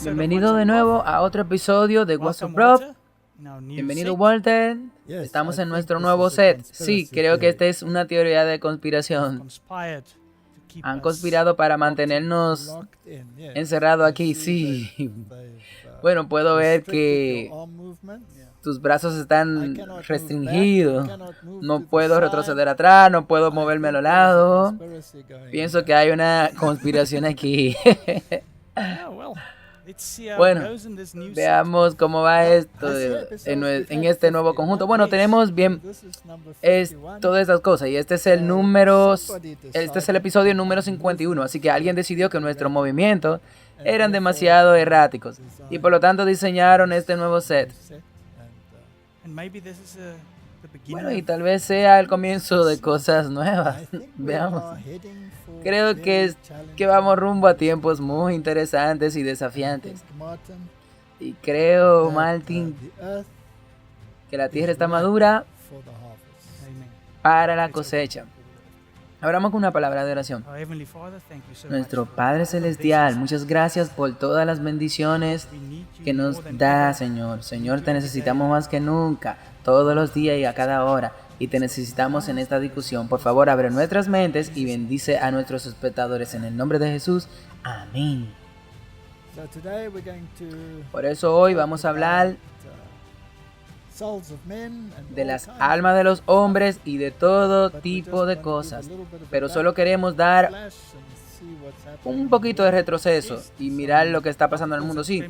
Bienvenido de nuevo a otro episodio de What's Up Rob. Bienvenido Walter. Estamos en nuestro nuevo set. Sí, creo que esta es una teoría de conspiración. Han conspirado para mantenernos encerrados aquí, sí. Bueno, puedo ver que tus brazos están restringidos. No puedo retroceder atrás, no puedo moverme a los lados. Pienso que hay una conspiración aquí. Bueno, veamos cómo va esto en este nuevo conjunto. Bueno, tenemos bien todas estas cosas y este es el episodio número 51, así que alguien decidió que nuestros movimientos eran demasiado erráticos y por lo tanto diseñaron este nuevo set. Bueno, y tal vez sea el comienzo de cosas nuevas. Veamos. Creo que vamos rumbo a tiempos muy interesantes y desafiantes. Y creo, Martin, que la tierra está madura para la cosecha. Abramos con una palabra de oración. Nuestro Padre Celestial, muchas gracias por todas las bendiciones que nos da, Señor. Señor, te necesitamos más que nunca, todos los días y a cada hora. Y te necesitamos en esta discusión. Por favor, abre nuestras mentes y bendice a nuestros espectadores. En el nombre de Jesús. Amén. Por eso hoy vamos a hablar de las almas de los hombres y de todo tipo de cosas. Pero solo queremos dar un poquito de retroceso y mirar lo que está pasando en el mundo. Sí,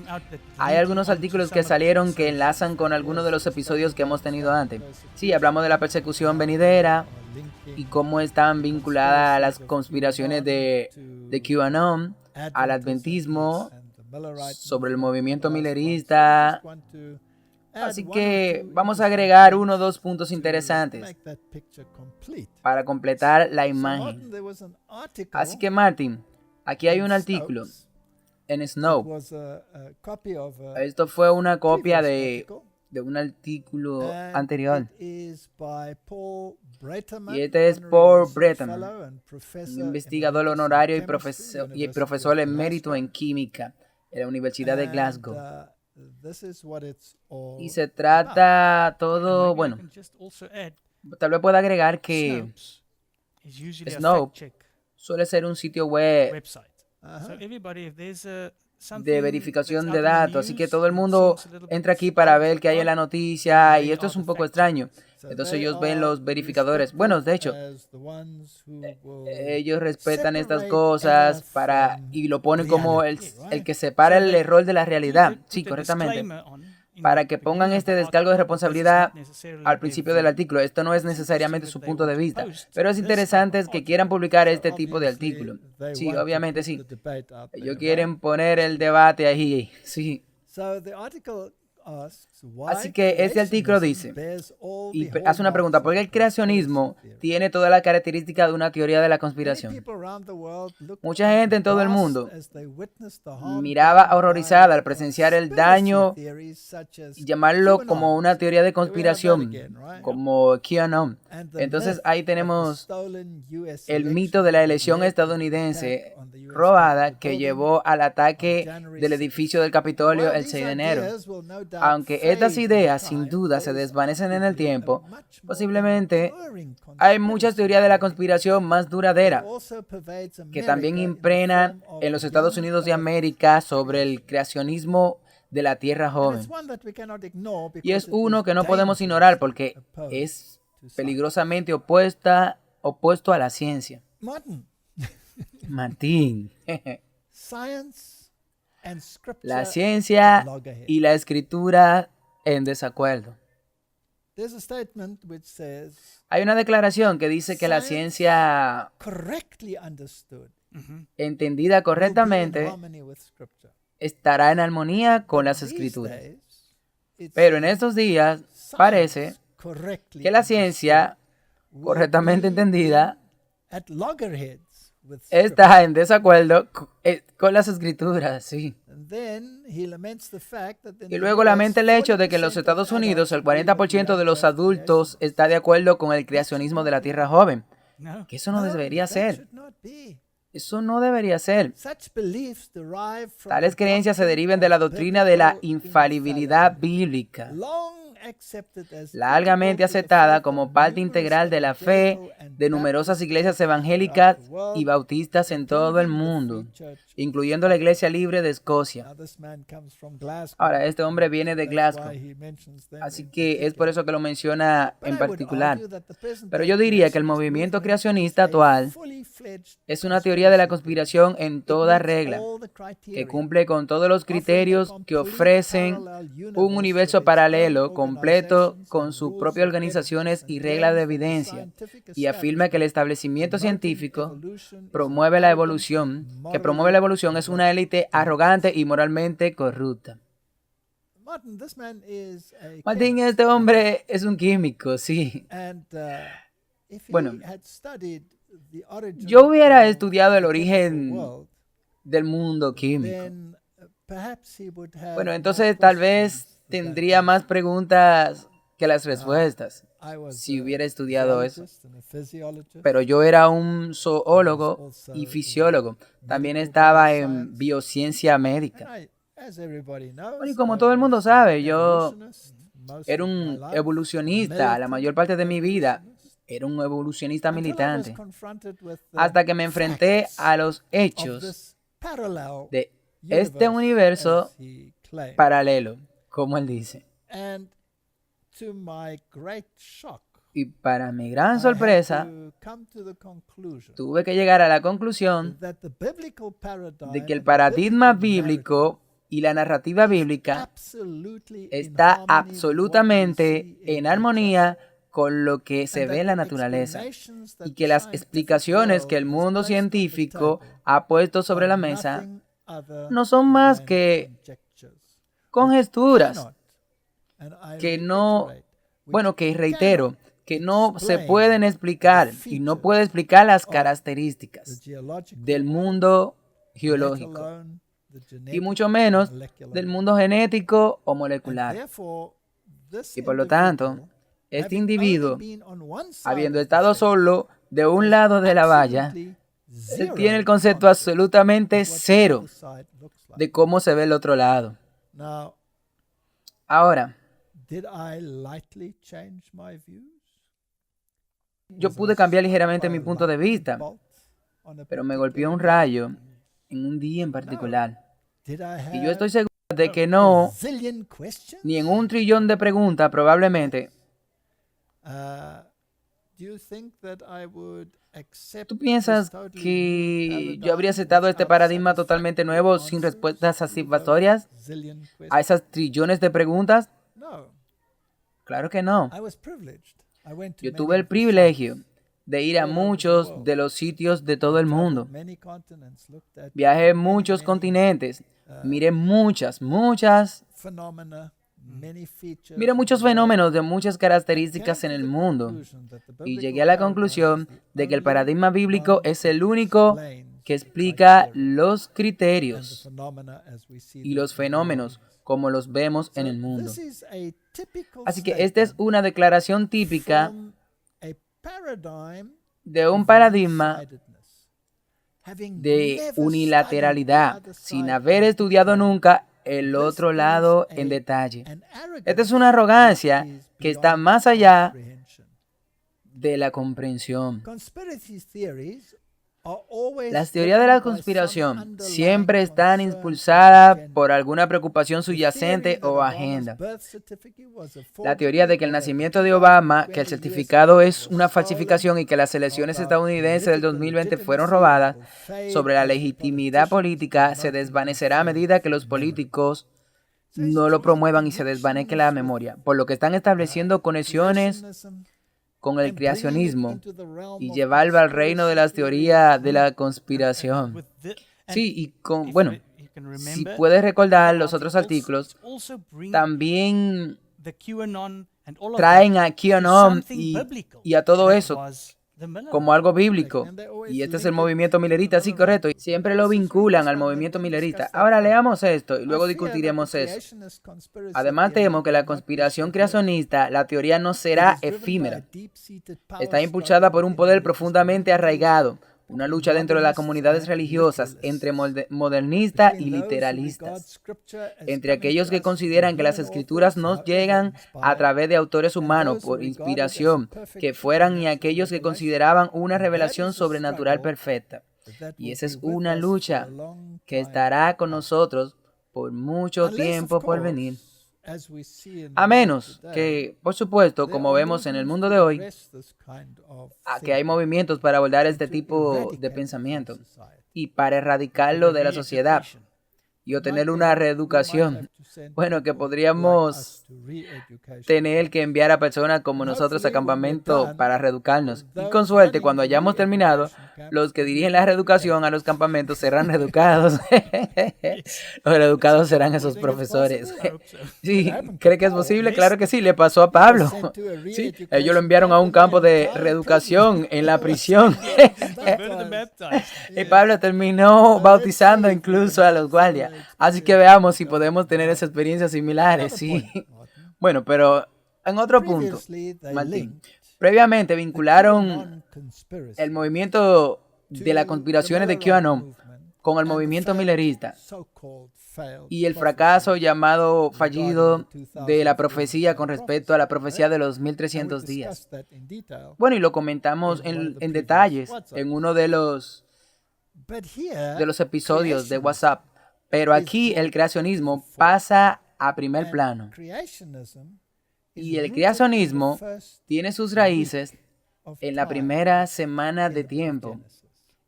hay algunos artículos que salieron que enlazan con algunos de los episodios que hemos tenido antes. Sí, hablamos de la persecución venidera y cómo están vinculadas a las conspiraciones de QAnon, al adventismo, sobre el movimiento millerista. Así que vamos a agregar 1 o 2 puntos interesantes para completar la imagen. Así que Martin, aquí hay un artículo en Snow. Esto fue una copia de un artículo anterior. Y este es Paul Breitman, un investigador honorario y profesor emérito en química en la Universidad de Glasgow. Y se trata todo, bueno, tal vez pueda agregar que Snopes suele ser un sitio web de verificación de datos, así que todo el mundo entra aquí para ver qué hay en la noticia y esto es un poco extraño. Entonces ellos ven los verificadores. Bueno, de hecho, ellos respetan estas cosas y lo ponen como el que separa el error de la realidad. Sí, correctamente. Para que pongan este descargo de responsabilidad al principio del artículo. Esto no es necesariamente su punto de vista, pero es interesante que quieran publicar este tipo de artículo. Sí, obviamente sí. Ellos quieren poner el debate ahí. Sí. Así que este artículo dice, y hace una pregunta, ¿por qué el creacionismo tiene todas las características de una teoría de la conspiración? Mucha gente en todo el mundo miraba horrorizada al presenciar el daño y llamarlo como una teoría de conspiración, como QAnon. Entonces ahí tenemos el mito de la elección estadounidense robada que llevó al ataque del edificio del Capitolio el 6 de enero. Aunque estas ideas sin duda se desvanecen en el tiempo, posiblemente hay muchas teorías de la conspiración más duraderas que también impregnan en los Estados Unidos de América sobre el creacionismo de la Tierra joven. Y es uno que no podemos ignorar porque es peligrosamente opuesto a la ciencia. Martín. La ciencia y la escritura en desacuerdo. Hay una declaración que dice que la ciencia entendida correctamente estará en armonía con las escrituras. Pero en estos días parece que la ciencia correctamente entendida está en desacuerdo con las escrituras, sí. Y luego lamenta el hecho de que en los Estados Unidos el 40% de los adultos está de acuerdo con el creacionismo de la Tierra joven. Que eso no debería ser. Eso no debería ser. Tales creencias se derivan de la doctrina de la infalibilidad bíblica, largamente aceptada como parte integral de la fe de numerosas iglesias evangélicas y bautistas en todo el mundo, incluyendo la Iglesia Libre de Escocia. Ahora, este hombre viene de Glasgow, así que es por eso que lo menciona en particular. Pero yo diría que el movimiento creacionista actual es una teoría de la conspiración en toda regla, que cumple con todos los criterios que ofrecen un universo paralelo completo con sus propias organizaciones y reglas de evidencia, y afirma que el establecimiento científico promueve la evolución, es una élite arrogante y moralmente corrupta. Martín, este hombre es un químico, sí. Bueno, yo hubiera estudiado el origen del mundo químico. Bueno, entonces tal vez tendría más preguntas que las respuestas si hubiera estudiado eso. Pero yo era un zoólogo y fisiólogo. También estaba en biociencia médica. Bueno, y como todo el mundo sabe, yo era un evolucionista la mayor parte de mi vida. Era un evolucionista militante. Hasta que me enfrenté a los hechos de este universo paralelo, como él dice. Y para mi gran sorpresa, tuve que llegar a la conclusión de que el paradigma bíblico y la narrativa bíblica está absolutamente en armonía con lo que se ve en la naturaleza, y que las explicaciones que el mundo científico ha puesto sobre la mesa no son más que conjeturas que reitero, que no se pueden explicar, y no puede explicar las características del mundo geológico, y mucho menos del mundo genético o molecular. Y por lo tanto, este individuo, habiendo estado solo de un lado de la valla, él tiene el concepto absolutamente cero de cómo se ve el otro lado. Ahora, yo pude cambiar ligeramente mi punto de vista, pero me golpeó un rayo en un día en particular. Y yo estoy seguro de que no, ni en un trillón de preguntas probablemente. ¿Tú piensas que yo habría aceptado este paradigma totalmente nuevo sin respuestas satisfactorias a esas trillones de preguntas? Claro que no. Yo tuve el privilegio de ir a muchos de los sitios de todo el mundo. Viajé muchos continentes. Miré muchos fenómenos de muchas características en el mundo, y llegué a la conclusión de que el paradigma bíblico es el único que explica los criterios y los fenómenos como los vemos en el mundo. Así que esta es una declaración típica de un paradigma de unilateralidad, sin haber estudiado nunca el otro lado en detalle. Esta es una arrogancia que está más allá de la comprensión. Las teorías de la conspiración siempre están impulsadas por alguna preocupación subyacente o agenda. La teoría de que el nacimiento de Obama, que el certificado es una falsificación y que las elecciones estadounidenses del 2020 fueron robadas, sobre la legitimidad política, se desvanecerá a medida que los políticos no lo promuevan y se desvanezca la memoria, por lo que están estableciendo conexiones con el creacionismo y llevarlo al reino de las teorías de la conspiración. Sí, y si puedes recordar los otros artículos, también traen a QAnon y a todo eso como algo bíblico. Y este es el movimiento millerita, sí, correcto. Siempre lo vinculan al movimiento millerita. Ahora leamos esto y luego discutiremos eso. Además, temo que la conspiración creacionista, la teoría no será efímera. Está impulsada por un poder profundamente arraigado, una lucha dentro de las comunidades religiosas entre modernistas y literalistas, entre aquellos que consideran que las escrituras nos llegan a través de autores humanos por inspiración que fueran y aquellos que consideraban una revelación sobrenatural perfecta. Y esa es una lucha que estará con nosotros por mucho tiempo por venir. A menos que, por supuesto, como vemos en el mundo de hoy, que hay movimientos para abordar este tipo de pensamiento y para erradicarlo de la sociedad y obtener una reeducación. Bueno, que podríamos tener que enviar a personas como nosotros a campamento para reeducarnos. Y con suerte, cuando hayamos terminado, los que dirigen la reeducación a los campamentos serán reeducados. Los reeducados serán esos profesores. Sí, ¿cree que es posible? Claro que sí, le pasó a Pablo. Sí, ellos lo enviaron a un campo de reeducación en la prisión. Y Pablo terminó bautizando incluso a los guardias. Así que veamos si podemos tener esas experiencias similares, sí. Bueno, pero en otro punto, Martín, previamente vincularon el movimiento de las conspiraciones de QAnon con el movimiento millerista y el fracaso llamado fallido de la profecía con respecto a la profecía de los 1300 días. Bueno, y lo comentamos en detalles en uno de los episodios de WhatsApp. Pero aquí el creacionismo pasa a primer plano. Y el creacionismo tiene sus raíces en la primera semana de tiempo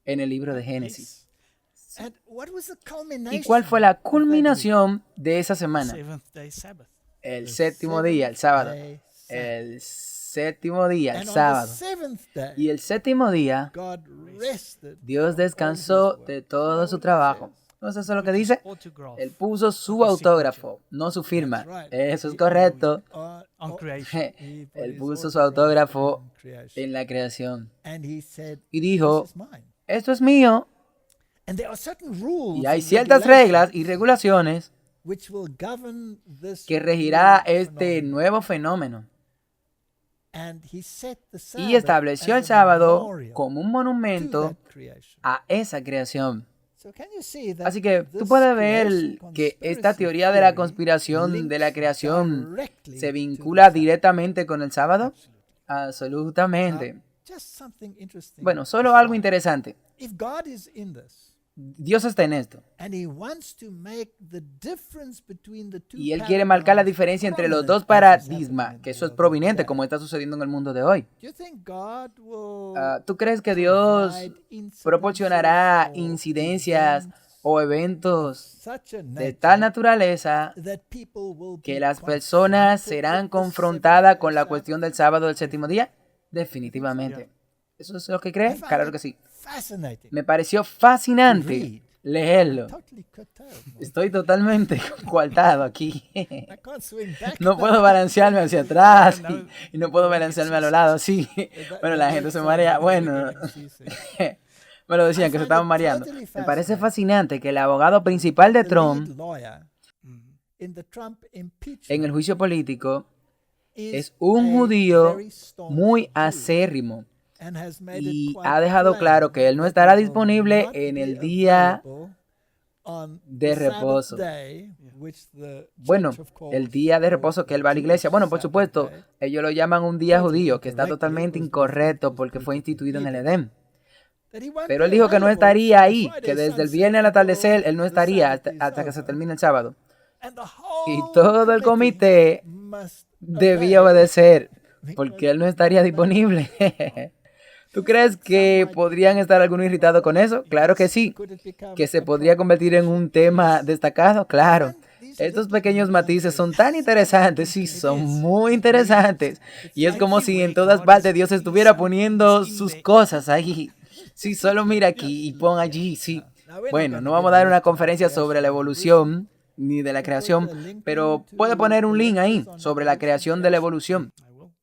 en el libro de Génesis. ¿Y cuál fue la culminación de esa semana? El séptimo día, el sábado. El séptimo día, el sábado. Y el séptimo día, Dios descansó de todo su trabajo. Entonces, eso es lo que dice. Él puso su autógrafo, no su firma. Eso es correcto. Él puso su autógrafo en la creación. Y dijo, esto es mío. Y hay ciertas reglas y regulaciones que regirá este nuevo fenómeno. Y estableció el sábado como un monumento a esa creación. Así que tú puedes ver que esta teoría de la conspiración de la creación se vincula directamente con el sábado. Absolutamente. Bueno, solo algo interesante. Dios está en esto. Y Él quiere marcar la diferencia entre los dos paradigmas, que eso es proveniente, como está sucediendo en el mundo de hoy. ¿Tú crees que Dios proporcionará incidencias o eventos de tal naturaleza que las personas serán confrontadas con la cuestión del sábado del séptimo día? Definitivamente. ¿Eso es lo que crees? Claro que sí. Me pareció fascinante leerlo. Estoy totalmente coartado aquí. No puedo balancearme hacia atrás y no puedo balancearme a los lados. Sí. Bueno, la gente se marea. Bueno, me lo decían que se estaban mareando. Me parece fascinante que el abogado principal de Trump en el juicio político es un judío muy acérrimo. Y ha dejado claro que él no estará disponible en el día de reposo. Bueno, el día de reposo que él va a la iglesia. Bueno, por supuesto, ellos lo llaman un día judío, que está totalmente incorrecto porque fue instituido en el Edén. Pero él dijo que no estaría ahí, que desde el viernes al atardecer él no estaría hasta que se termine el sábado. Y todo el comité debía obedecer porque él no estaría disponible. ¿Tú crees que podrían estar algunos irritados con eso? Claro que sí. ¿Que se podría convertir en un tema destacado? Claro. Estos pequeños matices son tan interesantes, sí, son muy interesantes. Y es como si en todas partes Dios estuviera poniendo sus cosas ahí. Sí, solo mira aquí y pon allí, sí. Bueno, no vamos a dar una conferencia sobre la evolución ni de la creación, pero puede poner un link ahí sobre la creación de la evolución.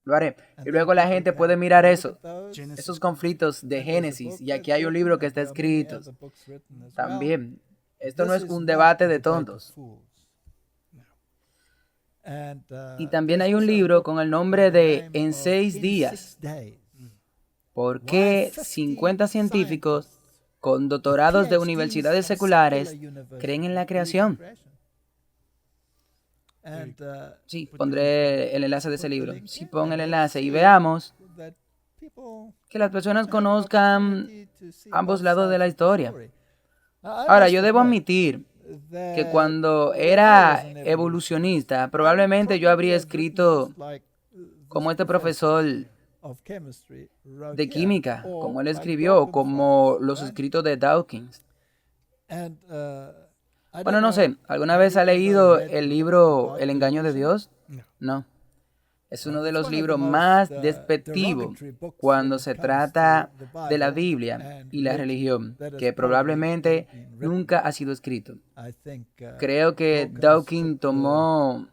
Lo haré. Y luego la gente puede mirar eso, esos conflictos de Génesis. Y aquí hay un libro que está escrito. También, esto no es un debate de tontos. Y también hay un libro con el nombre de En 6 días. ¿Por qué 50 científicos con doctorados de universidades seculares creen en la creación? Sí, pondré el enlace de ese libro. Sí, pon el enlace y veamos que las personas conozcan ambos lados de la historia. Ahora, yo debo admitir que cuando era evolucionista, probablemente yo habría escrito como este profesor de química, como él escribió, o como los escritos de Dawkins. Bueno, no sé, ¿alguna vez ha leído el libro El engaño de Dios? No. Es uno de los libros más despectivos cuando se trata de la Biblia y la religión, que probablemente nunca ha sido escrito. Creo que Dawkins tomó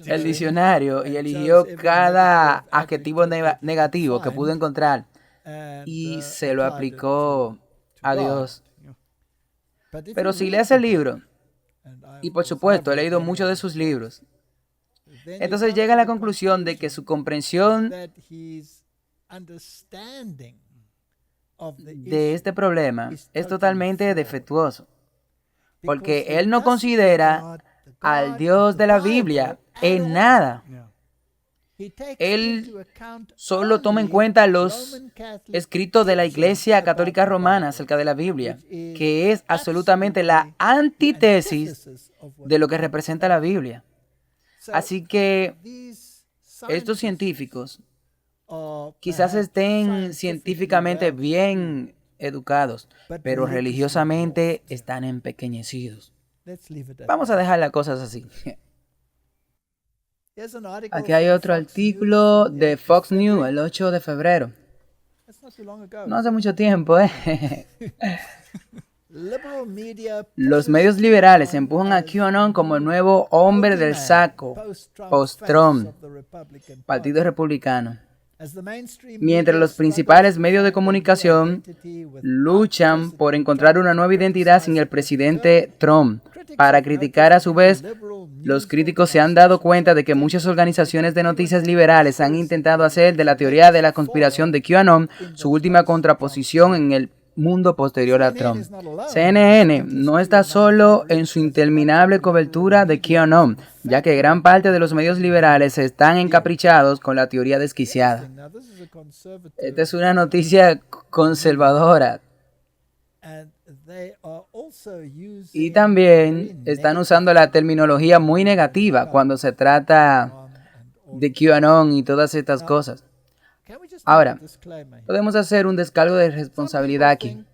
el diccionario y eligió cada adjetivo negativo que pudo encontrar y se lo aplicó a Dios. Pero si lees el libro, y por supuesto he leído muchos de sus libros, entonces llega a la conclusión de que su comprensión de este problema es totalmente defectuoso, porque él no considera al Dios de la Biblia en nada. Él solo toma en cuenta los escritos de la Iglesia Católica Romana acerca de la Biblia, que es absolutamente la antítesis de lo que representa la Biblia. Así que estos científicos quizás estén científicamente bien educados, pero religiosamente están empequeñecidos. Vamos a dejar las cosas así. Aquí hay otro artículo de Fox News el 8 de febrero. No hace mucho tiempo, ¿eh? Los medios liberales empujan a QAnon como el nuevo hombre del saco post-Trump, Partido Republicano. Mientras los principales medios de comunicación luchan por encontrar una nueva identidad sin el presidente Trump. Para criticar a su vez, los críticos se han dado cuenta de que muchas organizaciones de noticias liberales han intentado hacer de la teoría de la conspiración de QAnon su última contraposición en el mundo posterior a Trump. CNN no está solo en su interminable cobertura de QAnon, ya que gran parte de los medios liberales están encaprichados con la teoría desquiciada. Esta es una noticia conservadora. Y también están usando la terminología muy negativa cuando se trata de QAnon y todas estas cosas. Ahora, podemos hacer un descargo de responsabilidad aquí.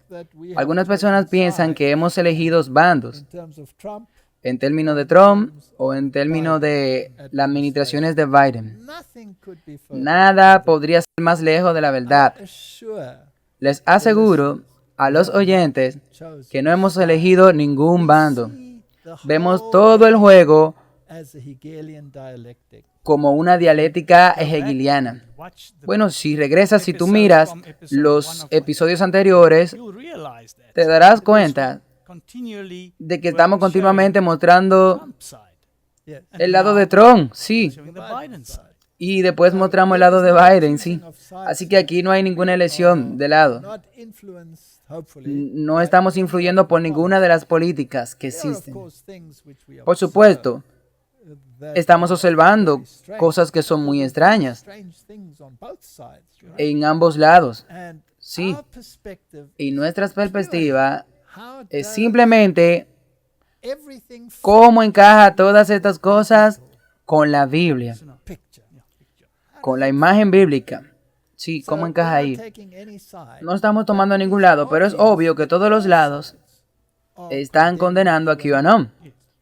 Algunas personas piensan que hemos elegido bandos en términos de Trump o en términos de las administraciones de Biden. Nada podría ser más lejos de la verdad. Les aseguro a los oyentes que no hemos elegido ningún bando. Vemos todo el juego como una dialéctica hegeliana. Bueno, si regresas, si tú miras los episodios anteriores, te darás cuenta de que estamos continuamente mostrando el lado de Trump, sí. Y después mostramos el lado de Biden, sí. Así que aquí no hay ninguna elección de lado. No estamos influyendo por ninguna de las políticas que existen. Por supuesto, estamos observando cosas que son muy extrañas en ambos lados. Sí. Y nuestra perspectiva es simplemente cómo encaja todas estas cosas con la Biblia, con la imagen bíblica. Sí, ¿cómo encaja ahí? No estamos tomando ningún lado, pero es obvio que todos los lados están condenando a QAnon.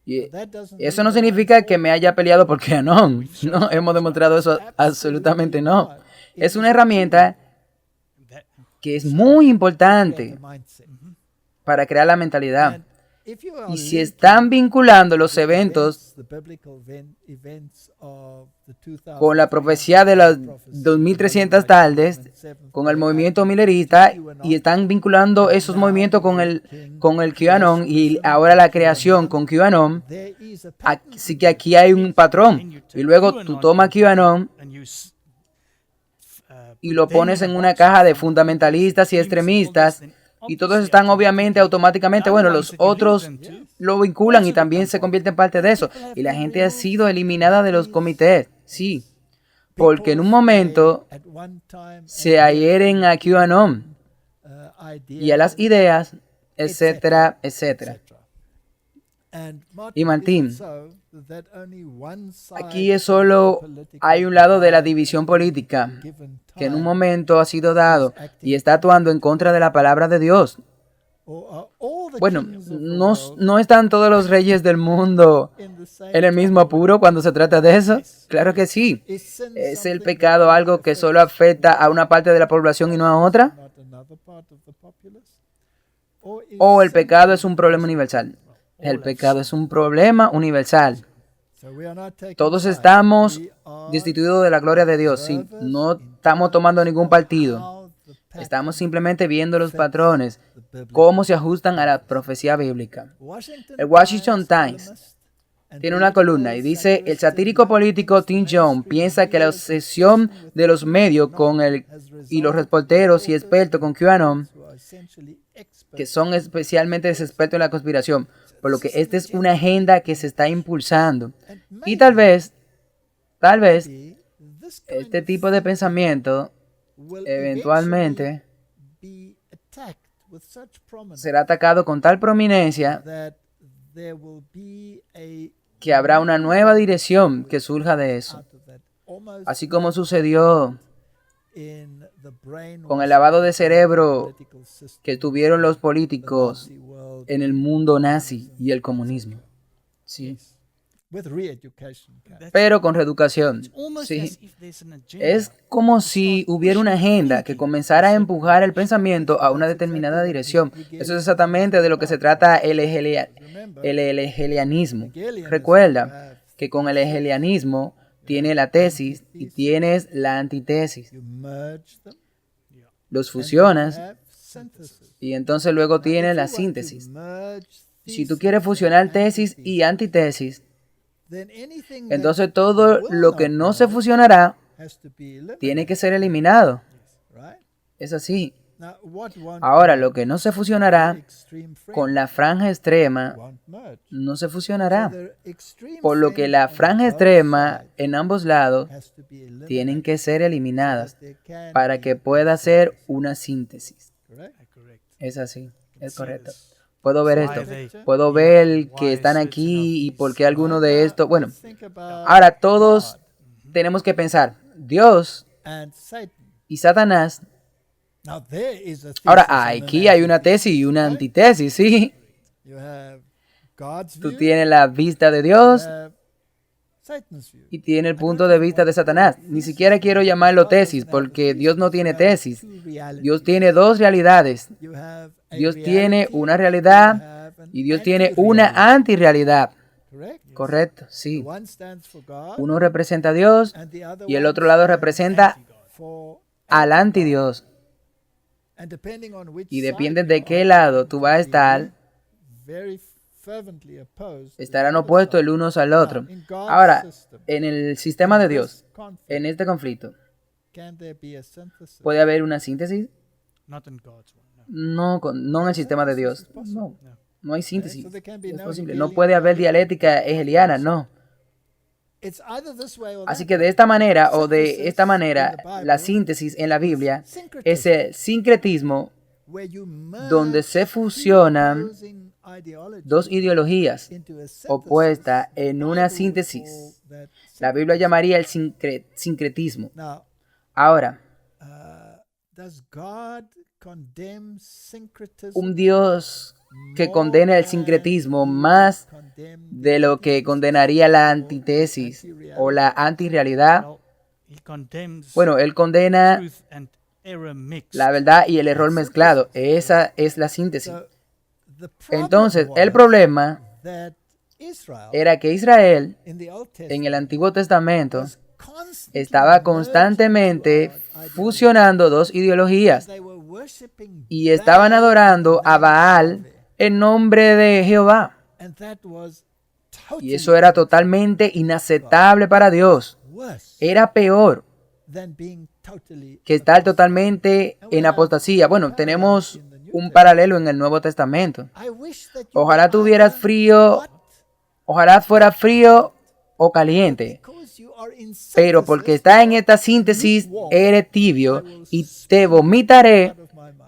Y eso no significa que me haya peleado por QAnon. No, hemos demostrado eso absolutamente no. Es una herramienta que es muy importante para crear la mentalidad. Y si están vinculando los eventos con la profecía de las 2300 tardes, con el movimiento millerista, y están vinculando esos movimientos con el QAnon y ahora la creación con QAnon, así que aquí hay un patrón. Y luego tú tomas QAnon y lo pones en una caja de fundamentalistas y extremistas, y todos están obviamente automáticamente, bueno, los otros lo vinculan y también se convierten en parte de eso. Y la gente ha sido eliminada de los comités, sí, porque en un momento se adhieren a QAnon y a las ideas, etcétera, etcétera. Y Martín, aquí es solo hay un lado de la división política que en un momento ha sido dado y está actuando en contra de la palabra de Dios. Bueno, ¿no están todos los reyes del mundo en el mismo apuro cuando se trata de eso? Claro que sí. ¿Es el pecado algo que solo afecta a una parte de la población y no a otra? ¿O el pecado es un problema universal? El pecado es un problema universal. Todos estamos destituidos de la gloria de Dios. Sí, no estamos tomando ningún partido. Estamos simplemente viendo los patrones, cómo se ajustan a la profecía bíblica. El Washington Times tiene una columna y dice, el satírico político Tim Jones piensa que la obsesión de los medios y los reporteros y expertos con QAnon, que son especialmente expertos en la conspiración, por lo que esta es una agenda que se está impulsando. Y tal vez, este tipo de pensamiento eventualmente será atacado con tal prominencia que habrá una nueva dirección que surja de eso. Así como sucedió con el lavado de cerebro que tuvieron los políticos en el mundo nazi y el comunismo. Sí. Pero con reeducación. Sí. Es como si hubiera una agenda que comenzara a empujar el pensamiento a una determinada dirección. Eso es exactamente de lo que se trata el hegelianismo. Recuerda que con el hegelianismo tiene la tesis y tienes la antitesis. Los fusionas y entonces luego tienes la síntesis. Si tú quieres fusionar tesis y antitesis, entonces todo lo que no se fusionará tiene que ser eliminado. Es así. Ahora, lo que no se fusionará con la franja extrema no se fusionará. Por lo que la franja extrema en ambos lados tienen que ser eliminadas para que pueda ser una síntesis. Es así, es correcto. Puedo ver esto, puedo ver que están aquí y por qué alguno de estos. Bueno, ahora todos tenemos que pensar, Dios y Satanás. Ahora, aquí hay una tesis y una antitesis, ¿sí? Tú tienes la vista de Dios y tienes el punto de vista de Satanás. Ni siquiera quiero llamarlo tesis, porque Dios no tiene tesis. Dios tiene dos realidades. Dios tiene una realidad y Dios tiene una antirrealidad. Correcto, sí. Uno representa a Dios y el otro lado representa al antidios. Y depende de qué lado tú vas a estar, estarán opuestos el uno al otro. Ahora, en el sistema de Dios, en este conflicto, ¿puede haber una síntesis? No en el sistema de Dios. No hay síntesis. Es posible. No puede haber dialéctica hegeliana, no. Así que de esta manera o de esta manera, la síntesis en la Biblia es el sincretismo donde se fusionan dos ideologías opuestas en una síntesis. La Biblia llamaría el sincretismo. Ahora, un Dios que condena el sincretismo más de lo que condenaría la antitesis o la antirrealidad. Bueno, Él condena la verdad y el error mezclado. Esa es la síntesis. Entonces, el problema era que Israel, en el Antiguo Testamento, estaba constantemente fusionando dos ideologías y estaban adorando a Baal en nombre de Jehová. Y eso era totalmente inaceptable para Dios. Era peor que estar totalmente en apostasía. Bueno, tenemos un paralelo en el Nuevo Testamento. Ojalá tuvieras frío, ojalá fuera frío o caliente, pero porque estás en esta síntesis, eres tibio y te vomitaré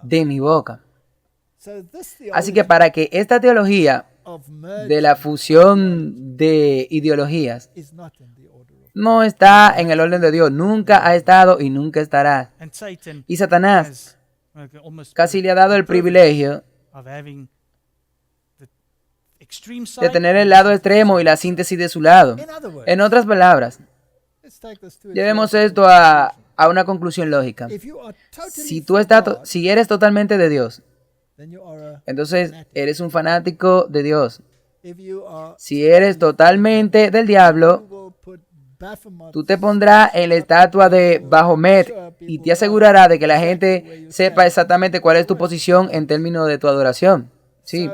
de mi boca. Así que para que esta teología de la fusión de ideologías no está en el orden de Dios, nunca ha estado y nunca estará. Y Satanás casi le ha dado el privilegio de tener el lado extremo y la síntesis de su lado. En otras palabras, llevemos esto a una conclusión lógica. Si eres totalmente de Dios, entonces eres un fanático de Dios. Si eres totalmente del diablo, tú te pondrás en la estatua de Baphomet y te asegurará de que la gente sepa exactamente cuál es tu posición en términos de tu adoración. Sí.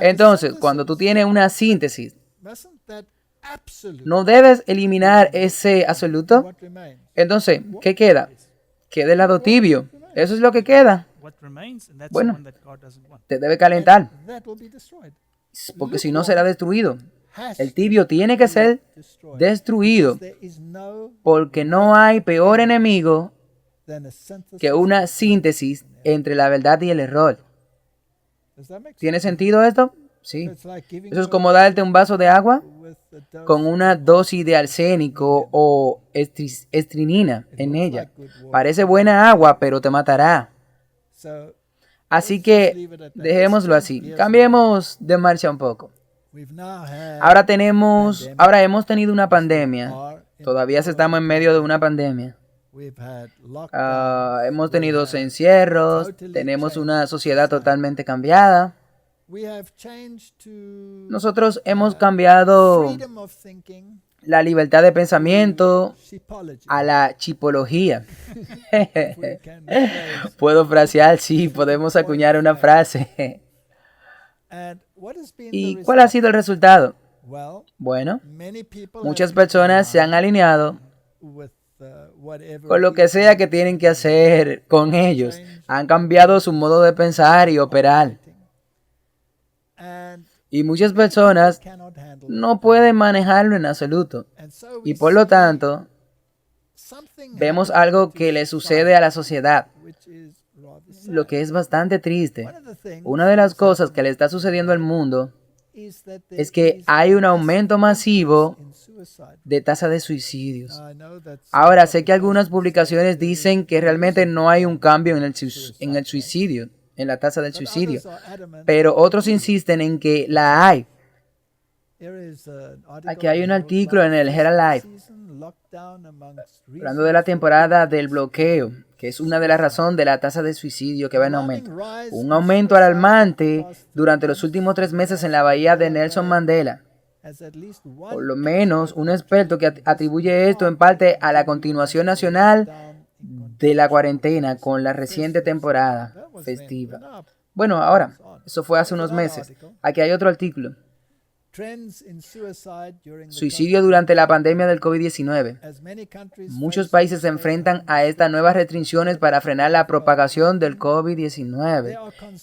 Entonces, cuando tú tienes una síntesis, ¿no debes eliminar ese absoluto? Entonces, ¿qué queda? Queda el lado tibio. Eso es lo que queda. Bueno, te debe calentar, porque si no será destruido. El tibio tiene que ser destruido, porque no hay peor enemigo que una síntesis entre la verdad y el error. ¿Tiene sentido esto? Sí. Eso es como darte un vaso de agua con una dosis de arsénico o estrinina en ella. Parece buena agua, pero te matará. Así que dejémoslo así. Cambiemos de marcha un poco. Ahora hemos tenido una pandemia. Todavía estamos en medio de una pandemia. Hemos tenido encierros, tenemos una sociedad totalmente cambiada. Nosotros hemos cambiado la libertad de pensamiento a la chipología. Puedo frasear, sí, podemos acuñar una frase. ¿Y cuál ha sido el resultado? Bueno, muchas personas se han alineado con lo que sea que tienen que hacer con ellos. Han cambiado su modo de pensar y operar. Y muchas personas no pueden manejarlo en absoluto. Y por lo tanto, vemos algo que le sucede a la sociedad, lo que es bastante triste. Una de las cosas que le está sucediendo al mundo es que hay un aumento masivo de tasa de suicidios. Ahora, sé que algunas publicaciones dicen que realmente no hay un cambio en el suicidio, en la tasa del suicidio, pero otros insisten en que la hay. Aquí hay un artículo en el Herald Life hablando de la temporada del bloqueo, que es una de las razones de la tasa de suicidio que va en aumento. Un aumento alarmante durante los últimos 3 meses en la bahía de Nelson Mandela. Por lo menos un experto que atribuye esto en parte a la continuación nacional de la cuarentena con la reciente temporada festiva. Bueno, ahora, eso fue hace unos meses. Aquí hay otro artículo. Suicidio durante la pandemia del COVID-19. Muchos países se enfrentan a estas nuevas restricciones para frenar la propagación del COVID-19.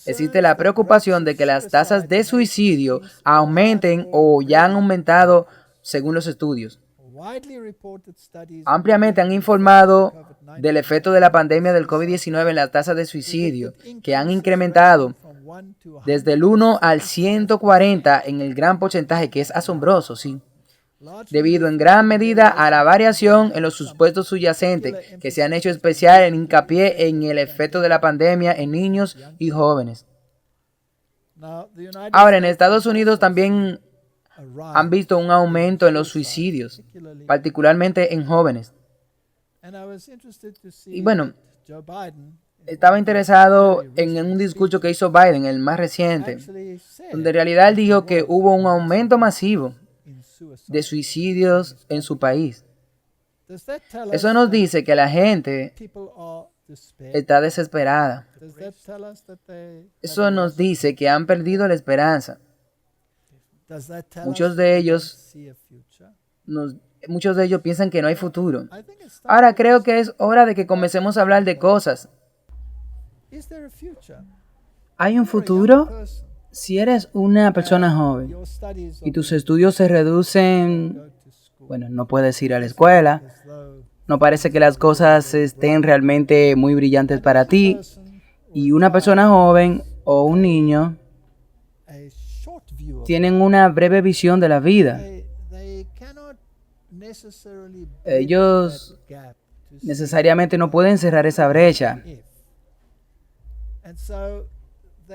Existe la preocupación de que las tasas de suicidio aumenten o ya han aumentado según los estudios. Ampliamente han informado del efecto de la pandemia del COVID-19 en las tasas de suicidio, que han incrementado desde el 1 al 140 en el gran porcentaje, que es asombroso, sí, debido en gran medida a la variación en los supuestos subyacentes que se han hecho especial en hincapié en el efecto de la pandemia en niños y jóvenes. Ahora, en Estados Unidos también han visto un aumento en los suicidios, particularmente en jóvenes. Y bueno, estaba interesado en un discurso que hizo Biden, el más reciente, donde en realidad él dijo que hubo un aumento masivo de suicidios en su país. Eso nos dice que la gente está desesperada. Eso nos dice que han perdido la esperanza. Muchos de ellos muchos de ellos piensan que no hay futuro. Ahora creo que es hora de que comencemos a hablar de cosas. ¿Hay un futuro? Si eres una persona joven y tus estudios se reducen, bueno, no puedes ir a la escuela, no parece que las cosas estén realmente muy brillantes para ti, y una persona joven o un niño tienen una breve visión de la vida. Ellos necesariamente no pueden cerrar esa brecha.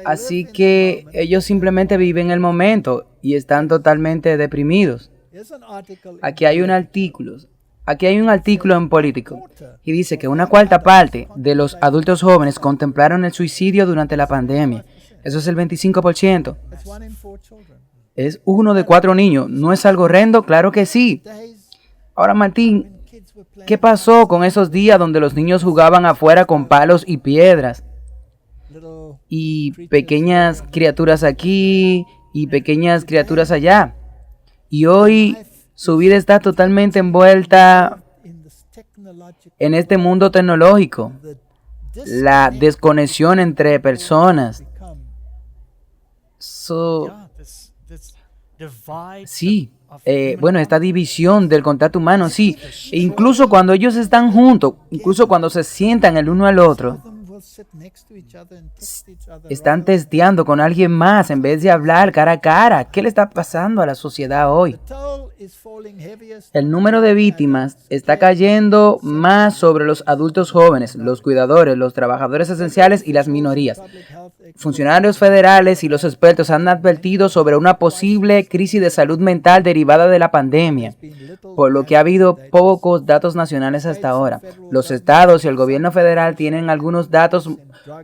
Así que ellos simplemente viven el momento y están totalmente deprimidos. Aquí hay un artículo en Político y dice que una cuarta parte de los adultos jóvenes contemplaron el suicidio durante la pandemia. Eso es el 25%. Es 1 de 4 niños. ¿No es algo horrendo? Claro que sí. Ahora, Martín, ¿qué pasó con esos días donde los niños jugaban afuera con palos y piedras? Y pequeñas criaturas aquí y pequeñas criaturas allá. Y hoy su vida está totalmente envuelta en este mundo tecnológico. La desconexión entre personas. Sí, bueno, esta división del contacto humano, sí. E incluso cuando ellos están juntos, incluso cuando se sientan el uno al otro, están testeando con alguien más en vez de hablar cara a cara. ¿Qué le está pasando a la sociedad hoy? El número de víctimas está cayendo más sobre los adultos jóvenes, los cuidadores, los trabajadores esenciales y las minorías. Funcionarios federales y los expertos han advertido sobre una posible crisis de salud mental derivada de la pandemia, por lo que ha habido pocos datos nacionales hasta ahora. Los estados y el gobierno federal tienen algunos datos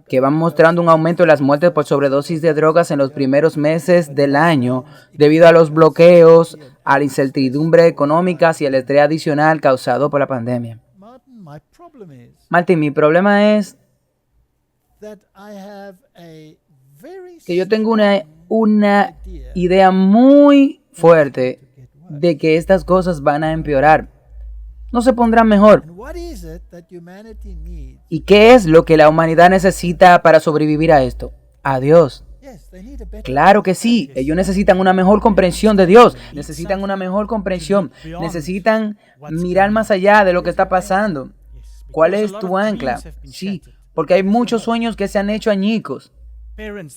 que van mostrando un aumento de las muertes por sobredosis de drogas en los primeros meses del año, debido a los bloqueos, a la incertidumbre económica y el estrés adicional causado por la pandemia. Martín, mi problema es que yo tengo una idea muy fuerte de que estas cosas van a empeorar. No se pondrán mejor. ¿Y qué es lo que la humanidad necesita para sobrevivir a esto? A Dios. Claro que sí, ellos necesitan una mejor comprensión de Dios, necesitan una mejor comprensión, necesitan mirar más allá de lo que está pasando. ¿Cuál es tu ancla? Sí, porque hay muchos sueños que se han hecho añicos.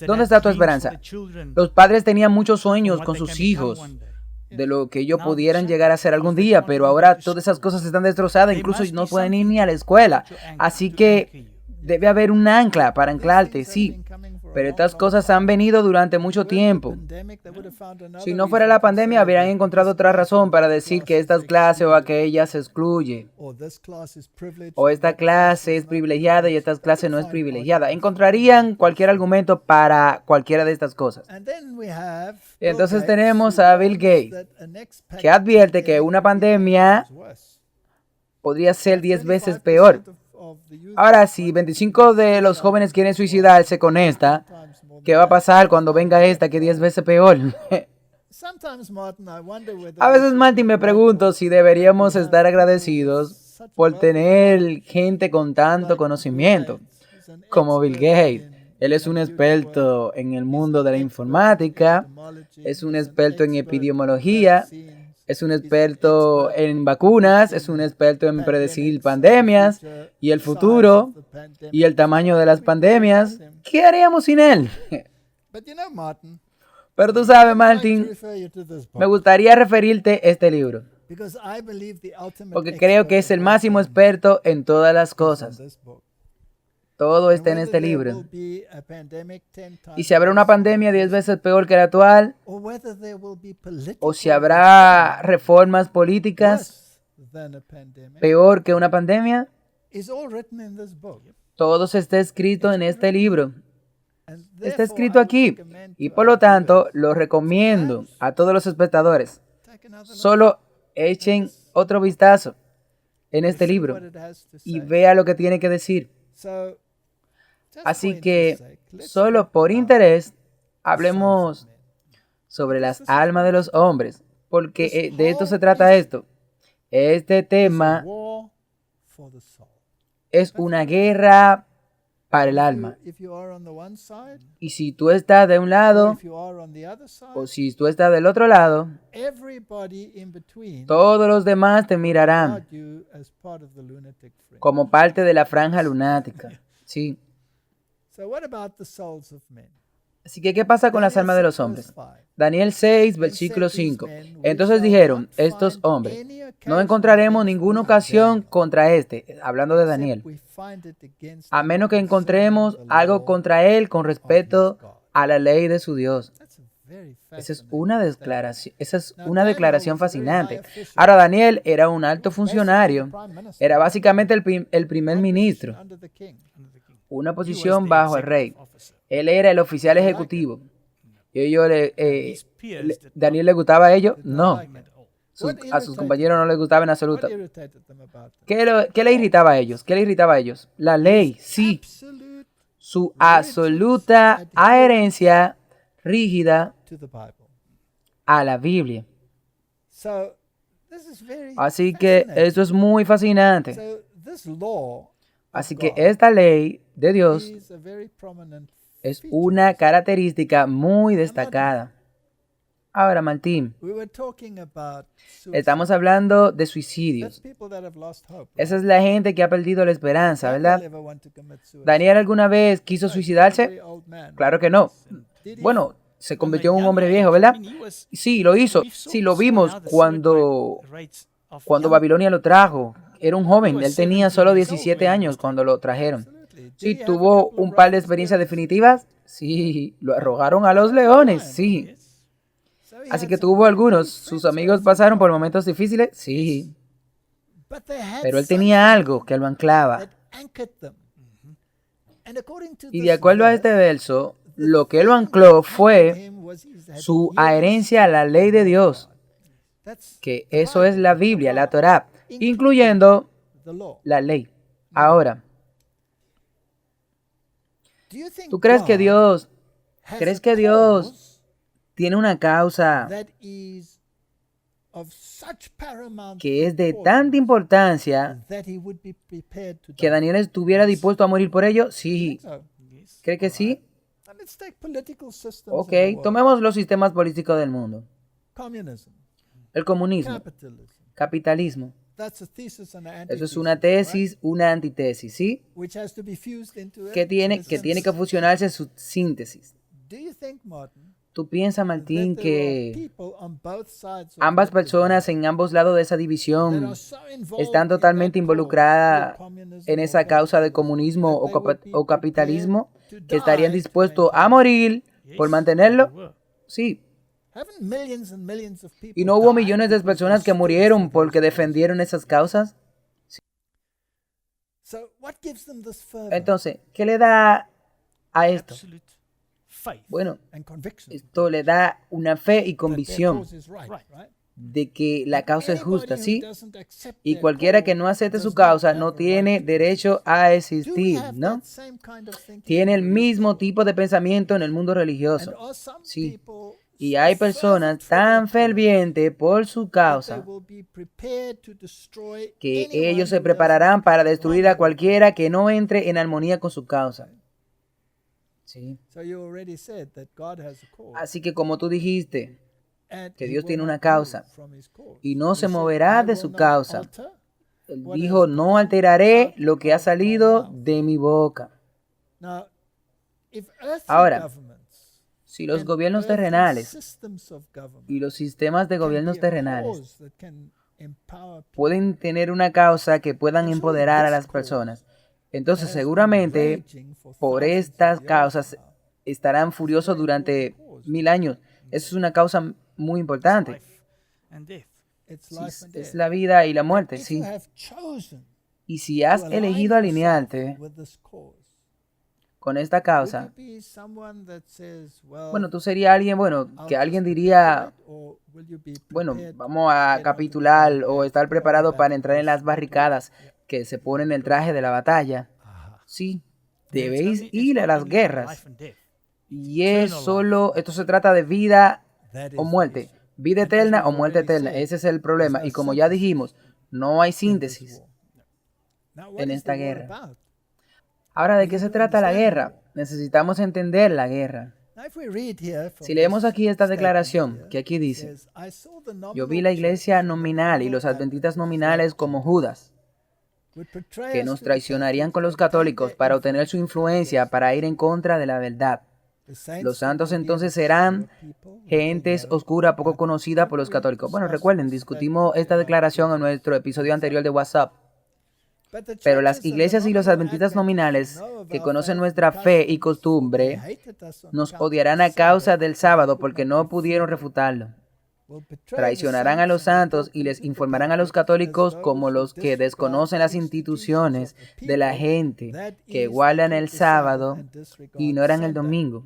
¿Dónde está tu esperanza? Los padres tenían muchos sueños con sus hijos, de lo que ellos pudieran llegar a ser algún día, pero ahora todas esas cosas están destrozadas, incluso no pueden ir ni a la escuela. Así que debe haber un ancla para anclarte, sí. Pero estas cosas han venido durante mucho tiempo. Si no fuera la pandemia, habrían encontrado otra razón para decir que esta clase o aquella se excluye. O esta clase es privilegiada y esta clase no es privilegiada. Encontrarían cualquier argumento para cualquiera de estas cosas. Entonces tenemos a Bill Gates, que advierte que una pandemia podría ser 10 veces peor. Ahora, si 25 de los jóvenes quieren suicidarse con esta, ¿qué va a pasar cuando venga esta que 10 veces peor? A veces, Martin, me pregunto si deberíamos estar agradecidos por tener gente con tanto conocimiento como Bill Gates. Él es un experto en el mundo de la informática, es un experto en epidemiología, es un experto en vacunas, es un experto en predecir pandemias y el futuro y el tamaño de las pandemias. ¿Qué haríamos sin él? Pero tú sabes, Martin, me gustaría referirte a este libro, porque creo que es el máximo experto en todas las cosas. Todo está en este libro. Y si habrá una pandemia 10 veces peor que la actual, o si habrá reformas políticas peor que una pandemia, todo está escrito en este libro. Está escrito aquí. Y por lo tanto, lo recomiendo a todos los espectadores. Solo echen otro vistazo en este libro y vea lo que tiene que decir. Así que, solo por interés, hablemos sobre las almas de los hombres, porque de esto se trata esto. Este tema es una guerra para el alma. Y si tú estás de un lado o si tú estás del otro lado, todos los demás te mirarán como parte de la franja lunática. Sí. Así que, ¿qué pasa con las almas de los hombres? Daniel 6, versículo 5. Entonces dijeron estos hombres, no encontraremos ninguna ocasión contra este, hablando de Daniel, a menos que encontremos algo contra él con respecto a la ley de su Dios. Esa es una declaración fascinante. Ahora, Daniel era un alto funcionario, era básicamente el primer ministro, una posición bajo el rey. Él era el oficial ejecutivo. Y ¿Daniel le gustaba a ellos? No. A sus compañeros no les gustaba en absoluto. ¿Qué le irritaba a ellos? ¿Qué le irritaba a ellos? La ley, sí. Su absoluta adherencia rígida a la Biblia. Así que eso es muy fascinante. Así que esta ley de Dios es una característica muy destacada. Ahora, Martín, estamos hablando de suicidios. Esa es la gente que ha perdido la esperanza, ¿verdad? ¿Daniel alguna vez quiso suicidarse? Claro que no. Bueno, se convirtió en un hombre viejo, ¿verdad? Sí, lo hizo. Sí, lo vimos cuando Babilonia lo trajo. Era un joven, él tenía solo 17 años cuando lo trajeron. Sí, tuvo un par de experiencias definitivas. Sí, lo arrojaron a los leones, sí. Así que tuvo algunos. ¿Sus amigos pasaron por momentos difíciles? Sí. Pero él tenía algo que lo anclaba. Y de acuerdo a este verso, lo que lo ancló fue su adherencia a la ley de Dios. Que eso es la Biblia, la Torá, incluyendo la ley. Ahora, ¿tú crees que Dios tiene una causa que es de tanta importancia que Daniel estuviera dispuesto a morir por ello? Sí. ¿Cree que sí? Ok, tomemos los sistemas políticos del mundo. El comunismo, capitalismo. Eso es una tesis, una antitesis, ¿sí? Que tiene que fusionarse en su síntesis. ¿Tú piensas, Martín, que ambas personas en ambos lados de esa división están totalmente involucradas en esa causa de comunismo o capitalismo, que estarían dispuestos a morir por mantenerlo? Sí. ¿Y no hubo millones de personas que murieron porque defendieron esas causas? Sí. Entonces, ¿qué le da a esto? Bueno, esto le da una fe y convicción de que la causa es justa, ¿sí? Y cualquiera que no acepte su causa no tiene derecho a existir, ¿no? Tiene el mismo tipo de pensamiento en el mundo religioso, sí. Y hay personas tan fervientes por su causa que ellos se prepararán para destruir a cualquiera que no entre en armonía con su causa. Sí. Así que como tú dijiste, que Dios tiene una causa y no se moverá de su causa. Él dijo, no alteraré lo que ha salido de mi boca. Ahora, si los gobiernos terrenales y los sistemas de gobiernos terrenales pueden tener una causa que puedan empoderar a las personas, entonces seguramente por estas causas estarán furiosos durante 1000 años. Eso es una causa muy importante. Sí, es la vida y la muerte, sí. Y si has elegido alinearte con esta causa, bueno, tú serías alguien, que alguien diría, vamos a capitular o estar preparado para entrar en las barricadas que se ponen el traje de la batalla. Sí, debéis ir a las guerras. Y esto se trata de vida o muerte. Vida eterna o muerte eterna. Ese es el problema. Y como ya dijimos, No hay síntesis en esta guerra. Ahora, ¿de qué se trata la guerra? Necesitamos entender la guerra. Si leemos aquí esta declaración, que aquí dice, yo vi la iglesia nominal y los adventistas nominales como Judas, que nos traicionarían con los católicos para obtener su influencia, para ir en contra de la verdad. Los santos entonces serán gentes oscura, poco conocida por los católicos. Bueno, recuerden, discutimos esta declaración en nuestro episodio anterior de WhatsApp. Pero las iglesias y los adventistas nominales que conocen nuestra fe y costumbre nos odiarán a causa del sábado porque no pudieron refutarlo. Traicionarán a los santos y les informarán a los católicos como los que desconocen las instituciones de la gente que guardan el sábado y ignoran el domingo.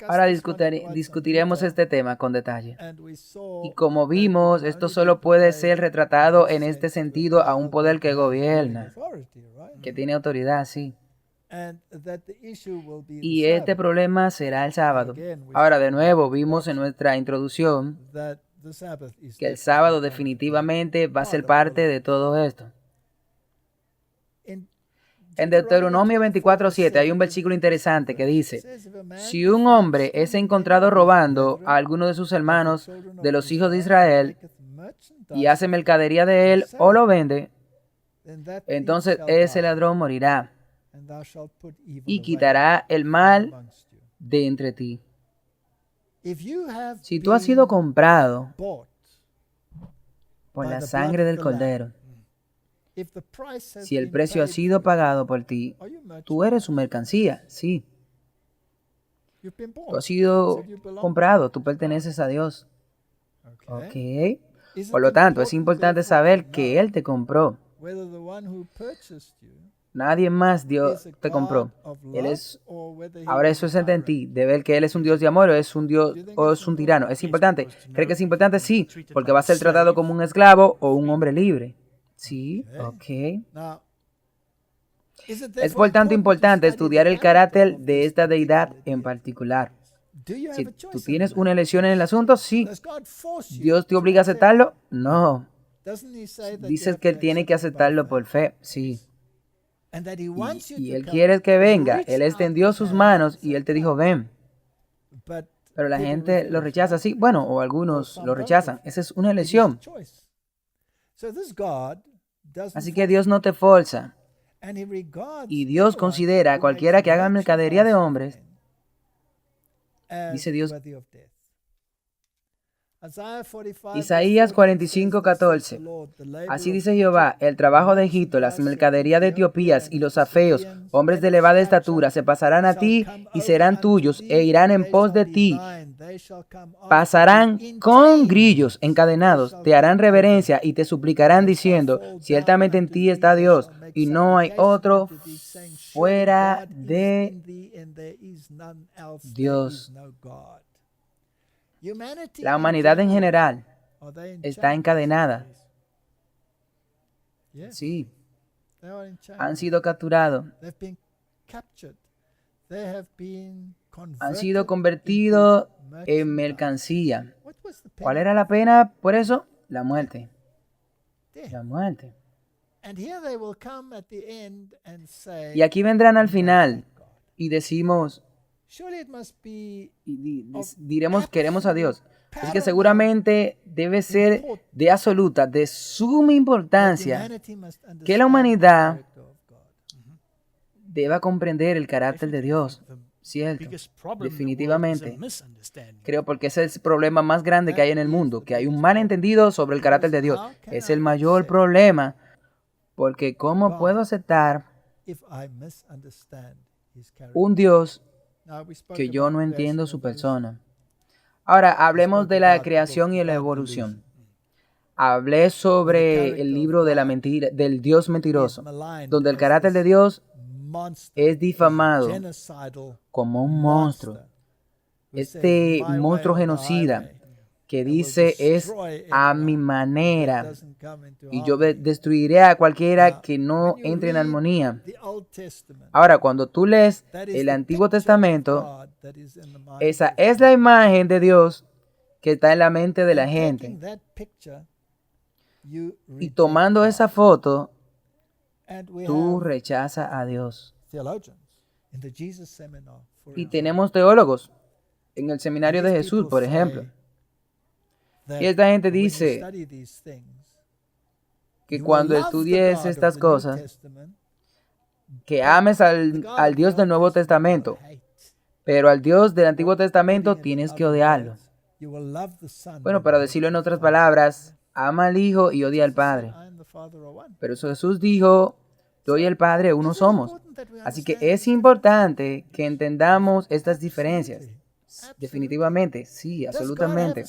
Ahora discutiremos este tema con detalle. Y como vimos, esto solo puede ser retratado en este sentido a un poder que gobierna, que tiene autoridad, sí. Y este problema será el sábado. Ahora, de nuevo, vimos en nuestra introducción que el sábado definitivamente va a ser parte de todo esto. En Deuteronomio 24:7 hay un versículo interesante que dice, si un hombre es encontrado robando a alguno de sus hermanos de los hijos de Israel y hace mercadería de él o lo vende, entonces ese ladrón morirá y quitará el mal de entre ti. Si tú has sido comprado por la sangre del Cordero, si el precio ha sido pagado por ti, tú eres su mercancía, sí. Tú has sido comprado, tú perteneces a Dios. Ok. Por lo tanto, es importante saber que Él te compró. Nadie más Dios te compró. Ahora eso es en ti, de ver que Él es un Dios de amor o es un Dios o es un tirano. ¿Es importante? ¿Cree que es importante? Sí, porque va a ser tratado como un esclavo o un hombre libre. Sí, ok. Es por tanto importante estudiar el carácter de esta deidad en particular. Si tú tienes una elección en el asunto, sí. ¿Dios te obliga a aceptarlo? No. Dices que Él tiene que aceptarlo por fe, sí. Y Él quiere que venga. Él extendió sus manos y Él te dijo, ven. Pero la gente lo rechaza, sí. Bueno, o algunos lo rechazan. Esa es una elección. Así que Dios no te forza. Y Dios considera a cualquiera que haga mercadería de hombres, dice Dios. Isaías 45:14. Así dice Jehová, el trabajo de Egipto, las mercaderías de Etiopías y los afeos, hombres de elevada estatura, se pasarán a ti y serán tuyos e irán en pos de ti. Pasarán con grillos encadenados, te harán reverencia y te suplicarán diciendo, ciertamente en ti está Dios y no hay otro fuera de Dios. La humanidad en general está encadenada. Sí. Han sido capturados. Han sido convertidos en mercancía. ¿Cuál era la pena por eso? La muerte. La muerte. Y aquí vendrán al final y decimos, diremos, queremos a Dios. Es que seguramente debe ser de absoluta, de suma importancia que la humanidad deba comprender el carácter de Dios. Cierto, definitivamente. Creo porque ese es el problema más grande que hay en el mundo, que hay un malentendido sobre el carácter de Dios. Es el mayor problema, porque ¿cómo puedo aceptar un Dios que yo no entiendo su persona? Ahora, hablemos de la creación y la evolución. Hablé sobre el libro de la mentira, del Dios mentiroso, donde el carácter de Dios es difamado como un monstruo. Este monstruo genocida que dice es a mi manera y yo destruiré a cualquiera que no entre en armonía. Ahora, cuando tú lees el Antiguo Testamento, esa es la imagen de Dios que está en la mente de la gente. Y tomando esa foto, tú rechazas a Dios. Y tenemos teólogos en el seminario de Jesús, por ejemplo. Y esta gente dice que cuando estudies estas cosas, que ames al Dios del Nuevo Testamento, pero al Dios del Antiguo Testamento tienes que odiarlo. Bueno, para decirlo en otras palabras, ama al Hijo y odia al Padre. Pero eso Jesús dijo, yo y el Padre uno somos. Así que es importante que entendamos estas diferencias. Definitivamente, sí, absolutamente.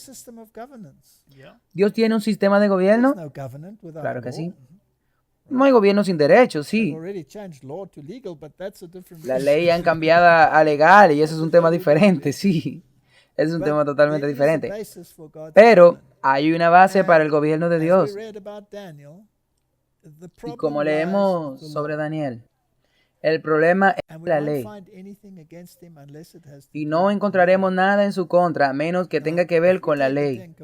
¿Dios tiene un sistema de gobierno? Claro que sí. No hay gobierno sin derechos, sí. La ley han cambiado a legal y eso es un tema diferente, sí. Es un tema totalmente diferente. Pero hay una base para el gobierno de Dios. Y como leemos sobre Daniel, el problema es la ley. Y no encontraremos nada en su contra, a menos que tenga que ver con la ley.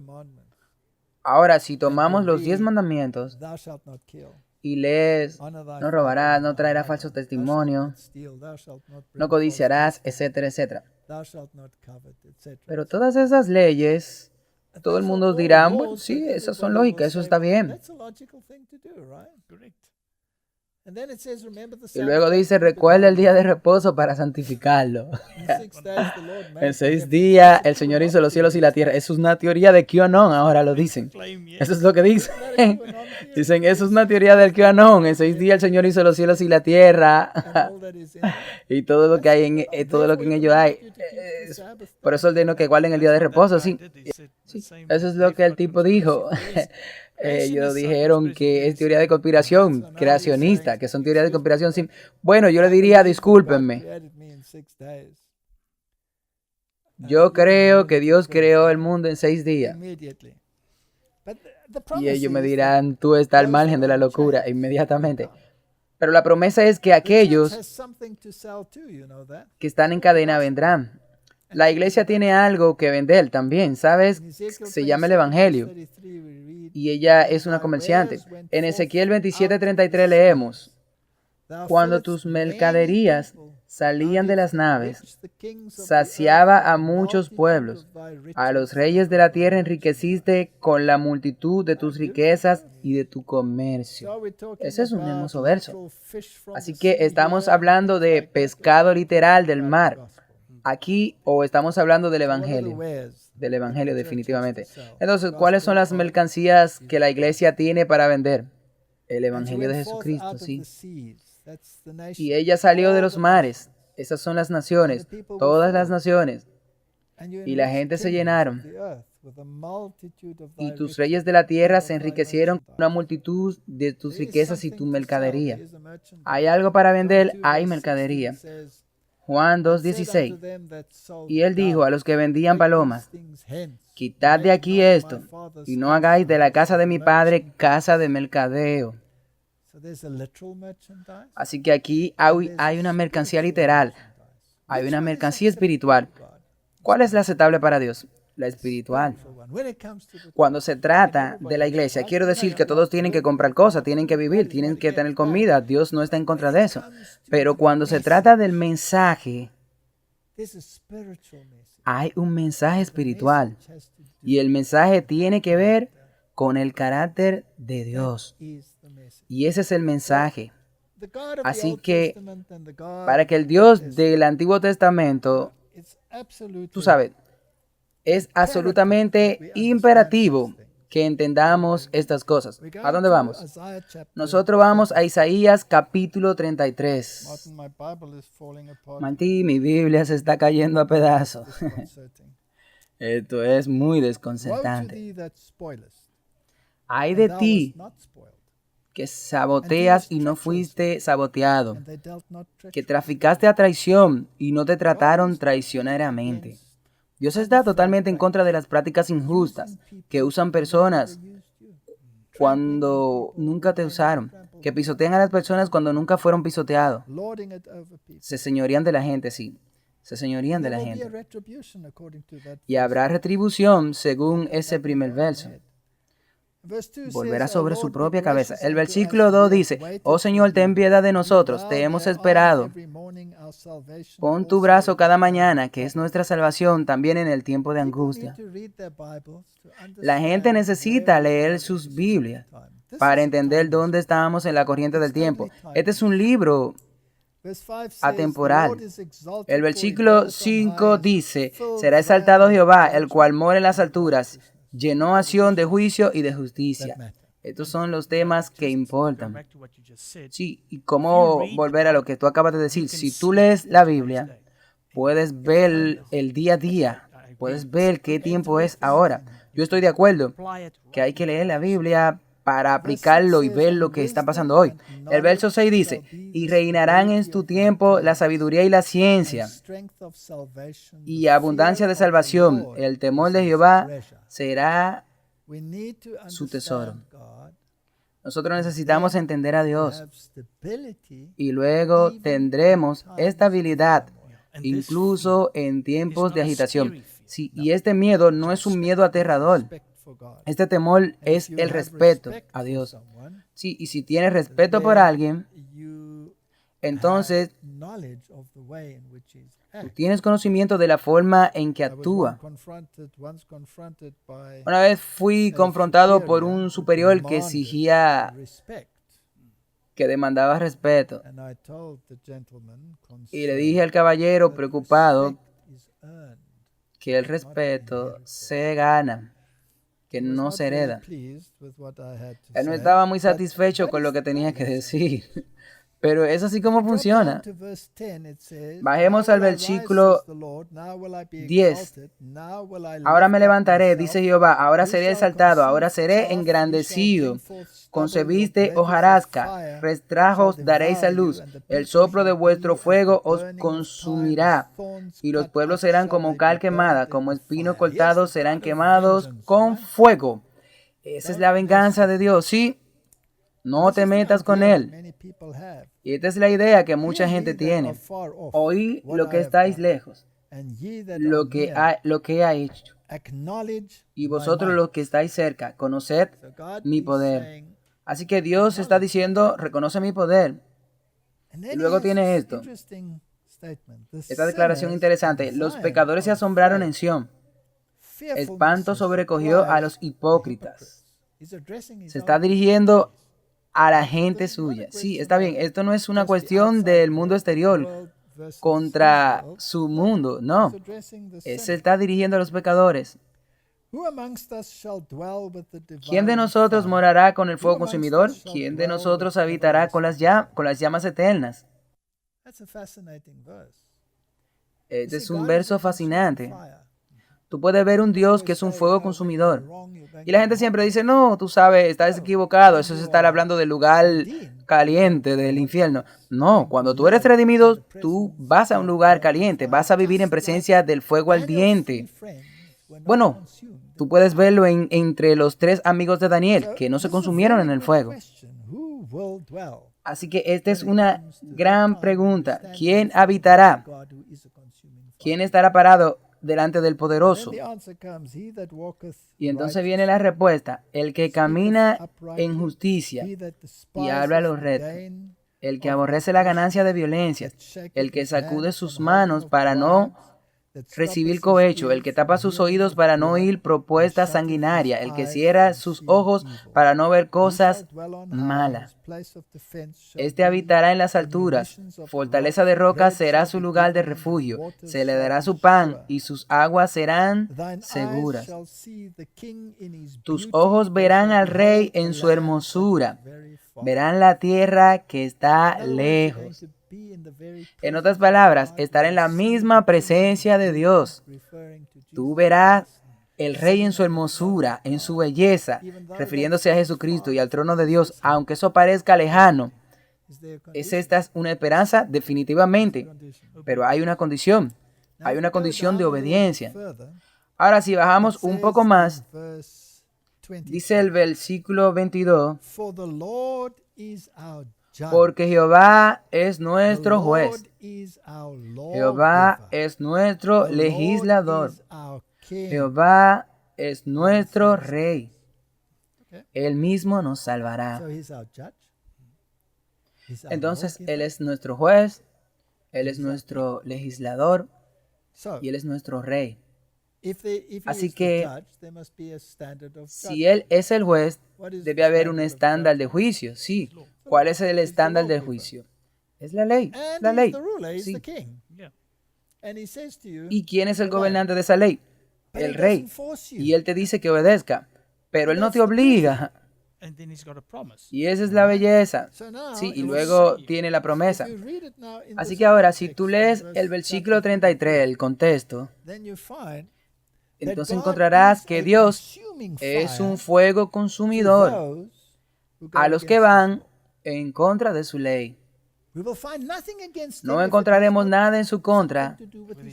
Ahora, si tomamos los 10 mandamientos y lees, no robarás, no traerás falsos testimonios, no codiciarás, etcétera, etcétera. Pero todas esas leyes, todo el mundo dirá, bueno, sí, esas son lógicas, eso está bien. Y luego dice, recuerda el día de reposo para santificarlo. En 6 días el Señor hizo los cielos y la tierra. Eso es una teoría de QAnon, ahora lo dicen. Eso es lo que dicen. Dicen, eso es una teoría del QAnon. En 6 días el Señor hizo los cielos y la tierra. Y todo lo que hay todo lo que en ellos hay. Por eso ordeno que guarden el día de reposo, sí. Eso es lo que el tipo dijo. Ellos dijeron que es teoría de conspiración creacionista, que son teorías de conspiración. Bueno, yo le diría, discúlpenme. Yo creo que Dios creó el mundo en 6 días. Y ellos me dirán, tú estás al margen de la locura inmediatamente. Pero la promesa es que aquellos que están en cadena vendrán. La iglesia tiene algo que vender también, ¿sabes? Se llama el Evangelio. Y ella es una comerciante. En Ezequiel 27:33 leemos, cuando tus mercaderías salían de las naves, saciaba a muchos pueblos. A los reyes de la tierra enriqueciste con la multitud de tus riquezas y de tu comercio. Ese es un hermoso verso. Así que estamos hablando de pescado literal del mar. Aquí, o estamos hablando del Evangelio. Del Evangelio, definitivamente. Entonces, ¿cuáles son las mercancías que la iglesia tiene para vender? El Evangelio de Jesucristo, sí. Y ella salió de los mares. Esas son las naciones, todas las naciones. Y la gente se llenaron. Y tus reyes de la tierra se enriquecieron con una multitud de tus riquezas y tu mercadería. ¿Hay algo para vender? Hay mercadería. Juan 2:16. Y él dijo a los que vendían palomas, quitad de aquí esto, y no hagáis de la casa de mi padre casa de mercadeo. Así que aquí hay una mercancía literal, hay una mercancía espiritual. ¿Cuál es la aceptable para Dios? La espiritual. Cuando se trata de la iglesia, quiero decir que todos tienen que comprar cosas, tienen que vivir, tienen que tener comida. Dios no está en contra de eso. Pero cuando se trata del mensaje, hay un mensaje espiritual. Y el mensaje tiene que ver con el carácter de Dios. Y ese es el mensaje. Así que, para que el Dios del Antiguo Testamento, tú sabes, es absolutamente imperativo que entendamos estas cosas. ¿A dónde vamos? Nosotros vamos a Isaías capítulo 33. Martí, mi Biblia se está cayendo a pedazos. Esto es muy desconcertante. Ay de ti que saboteas y no fuiste saboteado, que traficaste a traición y no te trataron traicioneramente. Dios está totalmente en contra de las prácticas injustas que usan personas cuando nunca te usaron, que pisotean a las personas cuando nunca fueron pisoteados. Se señorían de la gente, sí. Se señorían de la gente. Y habrá retribución según ese primer verso. volverá sobre su propia cabeza. El versículo 2 dice, oh Señor, ten piedad de nosotros, te hemos esperado. Pon tu brazo cada mañana, que es nuestra salvación, también en el tiempo de angustia. La gente necesita leer sus Biblias para entender dónde estamos en la corriente del tiempo. Este es un libro atemporal. El versículo 5 dice, será exaltado Jehová, el cual mora en las alturas, llenó a Sión de juicio y de justicia. Estos son los temas que importan. Sí, y cómo volver a lo que tú acabas de decir. Si tú lees la Biblia, puedes ver el día a día, puedes ver qué tiempo es ahora. Yo estoy de acuerdo que hay que leer la Biblia para aplicarlo y ver lo que está pasando hoy. El verso 6 dice, y reinarán en tu tiempo la sabiduría y la ciencia, y abundancia de salvación. El temor de Jehová será su tesoro. Nosotros necesitamos entender a Dios y luego tendremos estabilidad, incluso en tiempos de agitación. Sí, y este miedo no es un miedo aterrador. Este temor es el respeto a Dios. Sí, y si tienes respeto por alguien, entonces tú tienes conocimiento de la forma en que actúa. Una vez fui confrontado por un superior que exigía, que demandaba respeto. Y le dije al caballero preocupado que el respeto se gana, que no se hereda. Él no estaba muy satisfecho con lo que tenía que decir, pero es así como funciona. Bajemos al versículo 10. Ahora me levantaré, dice Jehová, ahora seré exaltado, ahora seré engrandecido. Concebiste hojarasca, restrajos daréis a luz, el soplo de vuestro fuego os consumirá, y los pueblos serán como cal quemada, como espinos cortados serán quemados con fuego. Esa es la venganza de Dios, ¿sí? No te metas con él. Y esta es la idea que mucha gente tiene. Oí lo que estáis lejos, lo que ha hecho. Y vosotros los que estáis cerca, conoced mi poder. Así que Dios está diciendo, reconoce mi poder. Y luego tiene esto. Esta declaración interesante. Los pecadores se asombraron en Sión. Espanto sobrecogió a los hipócritas. Se está dirigiendo a la gente suya. Sí, está bien. Esto no es una cuestión del mundo exterior contra su mundo. No. Él se está dirigiendo a los pecadores. ¿Quién de nosotros morará con el fuego consumidor? ¿Quién de nosotros habitará con las llamas eternas? Este es un verso fascinante. Tú puedes ver un Dios que es un fuego consumidor. Y la gente siempre dice, no, tú sabes, estás equivocado. Eso es estar hablando del lugar caliente, del infierno. No, cuando tú eres redimido, tú vas a un lugar caliente. Vas a vivir en presencia del fuego ardiente. Bueno, tú puedes verlo entre los 3 amigos de Daniel, que no se consumieron en el fuego. Así que esta es una gran pregunta. ¿Quién habitará? ¿Quién estará parado delante del poderoso? Y entonces viene la respuesta. El que camina en justicia y habla lo recto. El que aborrece la ganancia de violencia. El que sacude sus manos para no recibir cohecho, el que tapa sus oídos para no oír propuestas sanguinarias, el que cierra sus ojos para no ver cosas malas. Este habitará en las alturas, fortaleza de roca será su lugar de refugio, se le dará su pan y sus aguas serán seguras. Tus ojos verán al rey en su hermosura, verán la tierra que está lejos. En otras palabras, estar en la misma presencia de Dios. Tú verás el Rey en su hermosura, en su belleza, refiriéndose a Jesucristo y al trono de Dios, aunque eso parezca lejano. ¿Es esta una esperanza? Definitivamente. Pero hay una condición de obediencia. Ahora, si bajamos un poco más, dice el versículo 22, porque Jehová es nuestro juez. Jehová es nuestro legislador. Jehová es nuestro rey. Él mismo nos salvará. Entonces, Él es nuestro juez, Él es nuestro legislador y Él es nuestro rey. Así que, si Él es el juez, debe haber un estándar de juicio, sí. ¿Cuál es el estándar del juicio? Es la ley, la ley. Sí. ¿Y quién es el gobernante de esa ley? El rey. Y Él te dice que obedezca, pero Él no te obliga. Y esa es la belleza. Sí, y luego tiene la promesa. Así que ahora, si tú lees el versículo 33, el contexto, entonces encontrarás que Dios es un fuego consumidor a los que van en contra de su ley. No encontraremos nada en su contra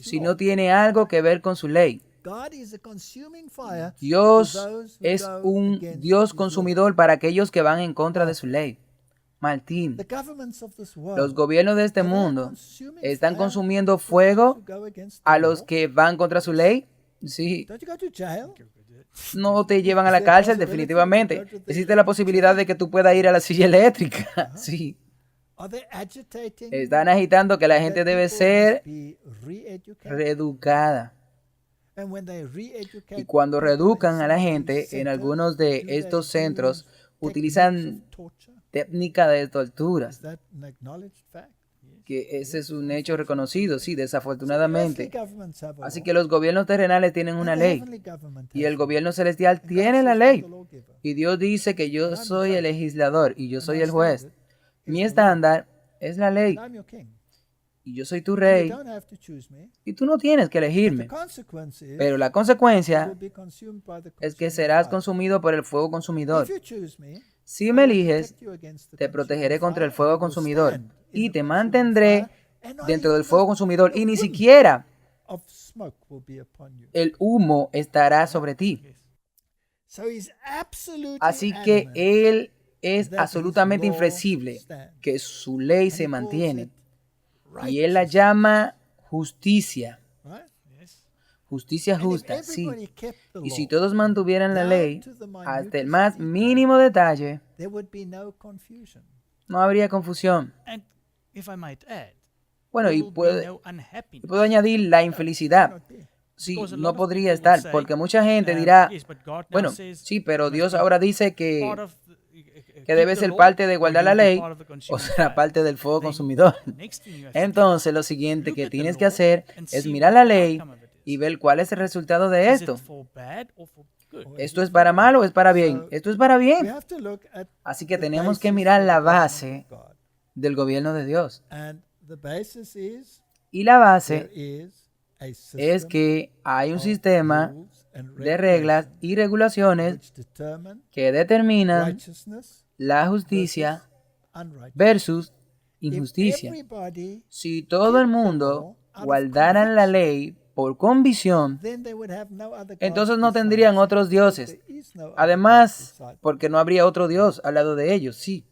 si no tiene algo que ver con su ley. Dios es un Dios consumidor para aquellos que van en contra de su ley. Martín, los gobiernos de este mundo están consumiendo fuego a los que van contra su ley. Sí. No te llevan a la cárcel, definitivamente. Existe la posibilidad de que tú puedas ir a la silla eléctrica. Sí. Están agitando que la gente debe ser reeducada. Y cuando reeducan a la gente, en algunos de estos centros utilizan técnica de torturas. Que ese es un hecho reconocido, sí, desafortunadamente. Así que los gobiernos terrenales tienen una ley y el gobierno celestial tiene la ley. Y Dios dice que yo soy el legislador y yo soy el juez. Mi estándar es la ley y yo soy tu rey y tú no tienes que elegirme. Pero la consecuencia es que serás consumido por el fuego consumidor. Si me eliges, te protegeré contra el fuego consumidor y te mantendré dentro del fuego consumidor y ni siquiera el humo estará sobre ti. Así que Él es absolutamente inflexible, que su ley se mantiene. Y Él la llama justicia. Justicia justa, sí. Y si todos mantuvieran la ley hasta el más mínimo detalle, no habría confusión. Bueno, y puedo añadir la infelicidad. Sí, no podría estar, porque mucha gente dirá, bueno, sí, pero Dios ahora dice que debe ser parte de guardar la ley o será parte del fuego consumidor. Entonces, lo siguiente que tienes que hacer es mirar la ley y ver cuál es el resultado de esto. ¿Esto es para mal o es para bien? Esto es para bien. Así que tenemos que mirar la base del gobierno de Dios. Y la base es que hay un sistema de reglas y regulaciones que determinan la justicia versus injusticia. Si todo el mundo guardara la ley por convicción, entonces no tendrían otros dioses. Además, porque no habría otro Dios al lado de ellos, sí.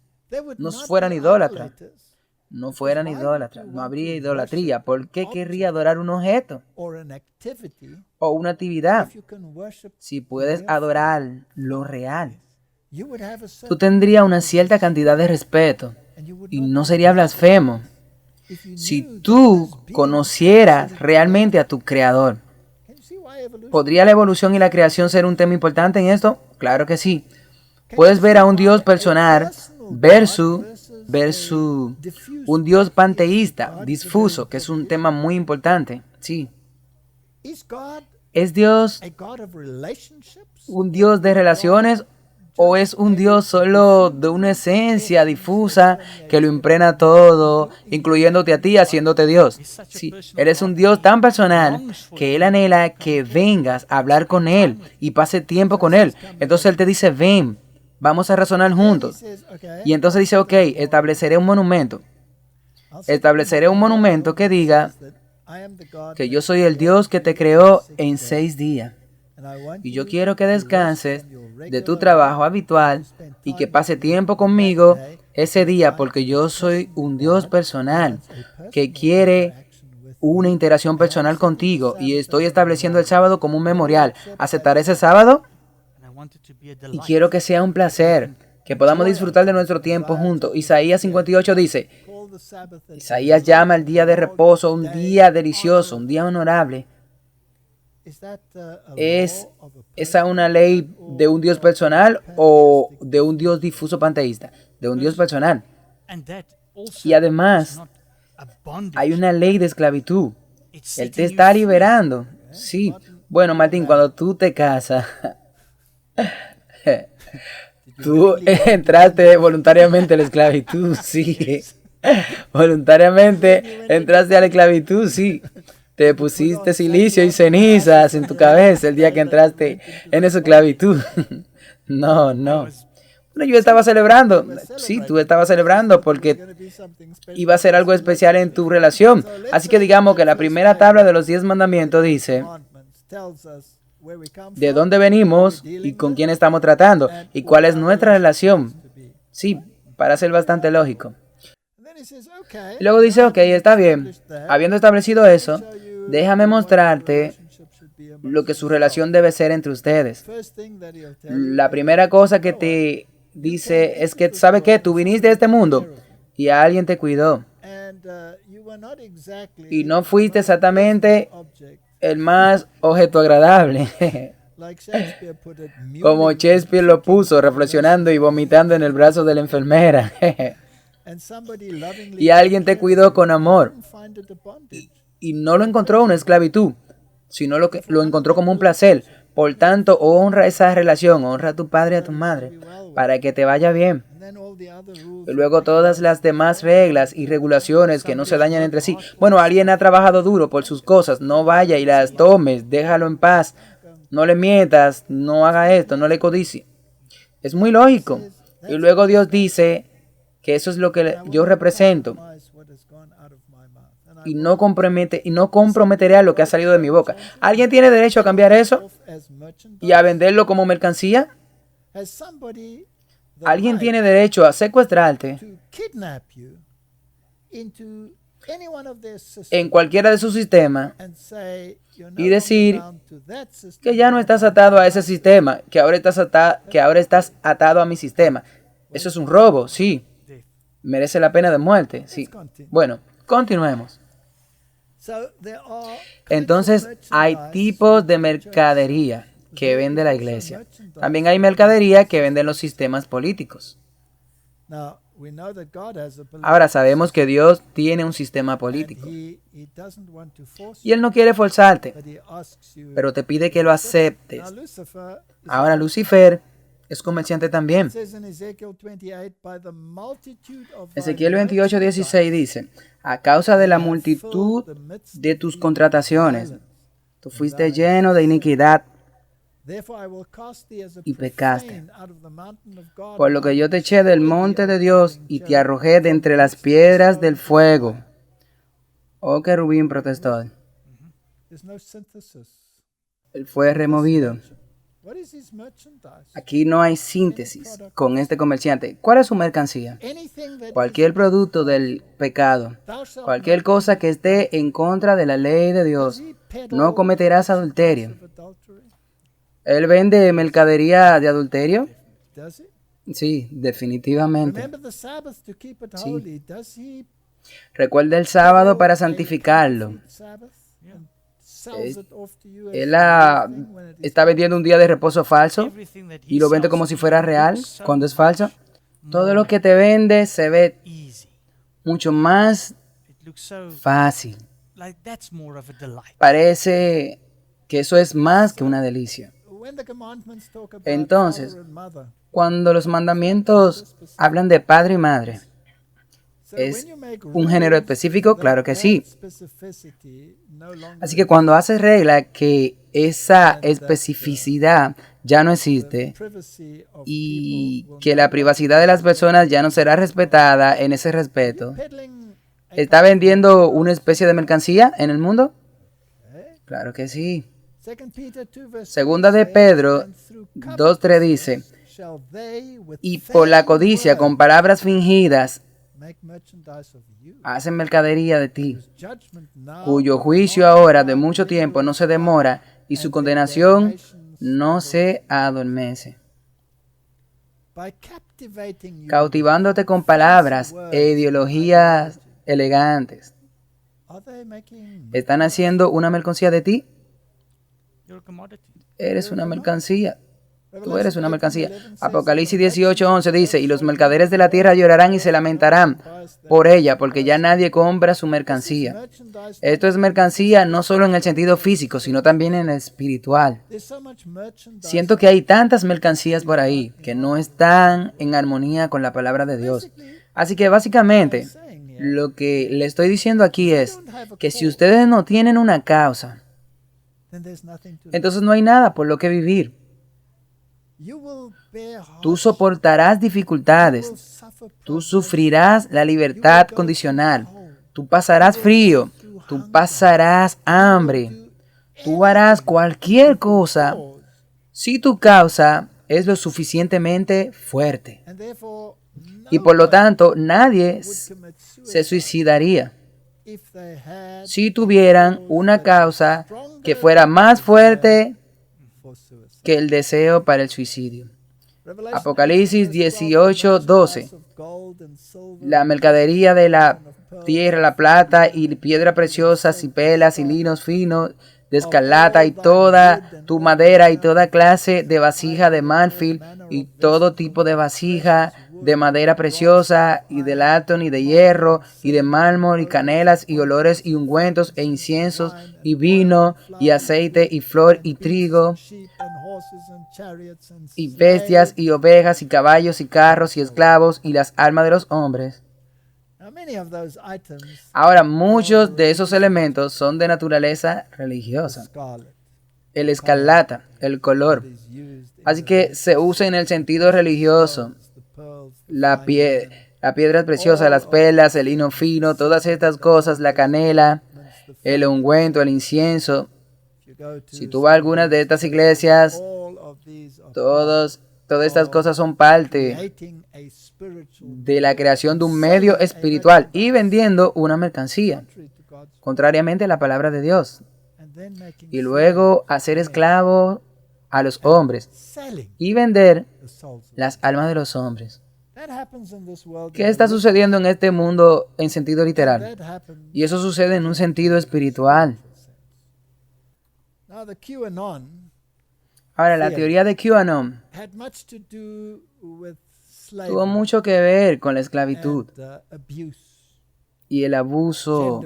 No fueran idólatras. No fueran idólatras. No habría idolatría. ¿Por qué querría adorar un objeto o una actividad si puedes adorar lo real? Tú tendrías una cierta cantidad de respeto y no sería blasfemo si tú conocieras realmente a tu Creador. ¿Podría la evolución y la creación ser un tema importante en esto? Claro que sí. Puedes ver a un Dios personal versus un Dios panteísta, difuso, que es un tema muy importante. Sí. ¿Es Dios un Dios de relaciones o es un Dios solo de una esencia difusa que lo impregna todo, incluyéndote a ti, haciéndote Dios? Sí, Él es un Dios tan personal que Él anhela que vengas a hablar con Él y pase tiempo con Él. Entonces Él te dice, ven, vamos a razonar juntos. Y entonces dice, ok, estableceré un monumento. Estableceré un monumento que diga que yo soy el Dios que te creó en 6 días. Y yo quiero que descanses de tu trabajo habitual y que pase tiempo conmigo ese día, porque yo soy un Dios personal que quiere una interacción personal contigo y estoy estableciendo el sábado como un memorial. ¿Aceptaré ese sábado? Y quiero que sea un placer, que podamos disfrutar de nuestro tiempo juntos. Isaías 58 dice, Isaías llama el día de reposo un día delicioso, un día honorable. ¿Es esa una ley de un Dios personal o de un Dios difuso panteísta? De un Dios personal. Y además, hay una ley de esclavitud. Él te está liberando. Sí. Bueno, Martín, cuando tú te casas, tú entraste voluntariamente a la esclavitud, sí. Voluntariamente entraste a la esclavitud, sí. Te pusiste silicio y cenizas en tu cabeza el día que entraste en esa esclavitud. No. Bueno, yo estaba celebrando. Sí, tú estabas celebrando porque iba a ser algo especial en tu relación. Así que digamos que la primera tabla de los 10 mandamientos dice de dónde venimos y con quién estamos tratando y cuál es nuestra relación. Sí, para ser bastante lógico. Y luego dice, ok, está bien. Habiendo establecido eso, déjame mostrarte lo que su relación debe ser entre ustedes. La primera cosa que te dice es que, ¿sabe qué? Tú viniste de este mundo y alguien te cuidó. Y no fuiste exactamente el más objeto agradable. Como Shakespeare lo puso, reflexionando y vomitando en el brazo de la enfermera. Y alguien te cuidó con amor. Y no lo encontró una esclavitud, sino lo encontró como un placer. Por tanto, honra esa relación, honra a tu padre y a tu madre, para que te vaya bien. Y luego todas las demás reglas y regulaciones que no se dañan entre sí. Bueno, alguien ha trabajado duro por sus cosas, no vaya y las tomes, déjalo en paz. No le mientas, no haga esto, no le codicie. Es muy lógico. Y luego Dios dice que eso es lo que yo represento. Y no comprometeré a lo que ha salido de mi boca. ¿Alguien tiene derecho a cambiar eso y a venderlo como mercancía? ¿Alguien tiene derecho a secuestrarte en cualquiera de sus sistemas y decir que ya no estás atado a ese sistema, que ahora estás atado a mi sistema? Eso es un robo, sí. Merece la pena de muerte, sí. Bueno, continuemos. Entonces, hay tipos de mercadería que vende la iglesia. También hay mercadería que venden los sistemas políticos. Ahora sabemos que Dios tiene un sistema político. Y Él no quiere forzarte, pero te pide que lo aceptes. Ahora Lucifer es comerciante también. Ezequiel 28:16 dice, a causa de la multitud de tus contrataciones, tú fuiste lleno de iniquidad y pecaste. Por lo que yo te eché del monte de Dios y te arrojé de entre las piedras del fuego. Oh, querubín protestó. Él fue removido. Aquí no hay síntesis con este comerciante. ¿Cuál es su mercancía? Cualquier producto del pecado, cualquier cosa que esté en contra de la ley de Dios. No cometerás adulterio. ¿Él vende mercadería de adulterio? Sí, definitivamente. Sí. Recuerda el sábado para santificarlo. Él está vendiendo un día de reposo falso y lo vende como si fuera real cuando es falso. Todo lo que te vende se ve mucho más fácil. Parece que eso es más que una delicia. Entonces, cuando los mandamientos hablan de padre y madre, ¿es un género específico? Claro que sí. Así que cuando haces regla que esa especificidad ya no existe y que la privacidad de las personas ya no será respetada en ese respeto, ¿está vendiendo una especie de mercancía en el mundo? Claro que sí. Segunda de Pedro 2:3 dice, y por la codicia con palabras fingidas hacen mercadería de ti, cuyo juicio ahora de mucho tiempo no se demora y su condenación no se adormece. Cautivándote con palabras e ideologías elegantes. ¿Están haciendo una mercancía de ti? Eres una mercancía. Tú eres una mercancía. Apocalipsis 18:11 dice, y los mercaderes de la tierra llorarán y se lamentarán por ella, porque ya nadie compra su mercancía. Esto es mercancía no solo en el sentido físico, sino también en el espiritual. Siento que hay tantas mercancías por ahí que no están en armonía con la palabra de Dios. Así que básicamente, lo que le estoy diciendo aquí es que si ustedes no tienen una causa, entonces no hay nada por lo que vivir. Tú soportarás dificultades. Tú sufrirás la libertad condicional. Tú pasarás frío. Tú pasarás hambre. Tú harás cualquier cosa si tu causa es lo suficientemente fuerte. Y por lo tanto, nadie se suicidaría si tuvieran una causa que fuera más fuerte que el deseo para el suicidio. Apocalipsis 18:12. La mercadería de la tierra, la plata y piedra preciosas y pelas y linos finos de escarlata y toda tu madera y toda clase de vasija de marfil y todo tipo de vasija de madera preciosa y de latón y de hierro y de mármol y canelas y olores y ungüentos e inciensos y vino y aceite y flor y trigo y bestias y ovejas y caballos y carros y esclavos y las almas de los hombres. Ahora, muchos de esos elementos son de naturaleza religiosa. El escarlata, el color. Así que se usa en el sentido religioso. La piedra preciosa, las perlas, el lino fino, todas estas cosas, la canela, el ungüento, el incienso. Si tú vas a algunas de estas iglesias, todas estas cosas son parte de la creación de un medio espiritual y vendiendo una mercancía, contrariamente a la palabra de Dios. Y luego hacer esclavos a los hombres y vender las almas de los hombres. ¿Qué está sucediendo en este mundo en sentido literal? Y eso sucede en un sentido espiritual. Ahora, la teoría de QAnon tuvo mucho que ver con la esclavitud y el abuso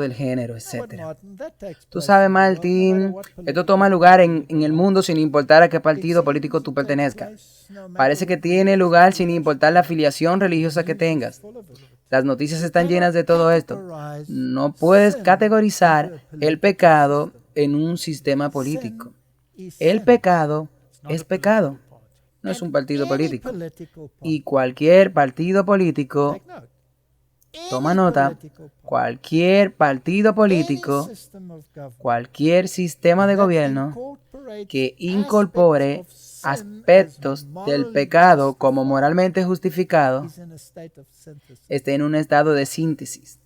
del género, etc. Tú sabes, Martin, esto toma lugar en el mundo sin importar a qué partido político tú pertenezcas. Parece que tiene lugar sin importar la afiliación religiosa que tengas. Las noticias están llenas de todo esto. No puedes categorizar el pecado en un sistema político. El pecado es pecado. No es un partido político. Y cualquier partido político, toma nota, cualquier partido político, cualquier sistema de gobierno que incorpore aspectos del pecado como moralmente justificado, está en un estado de síntesis.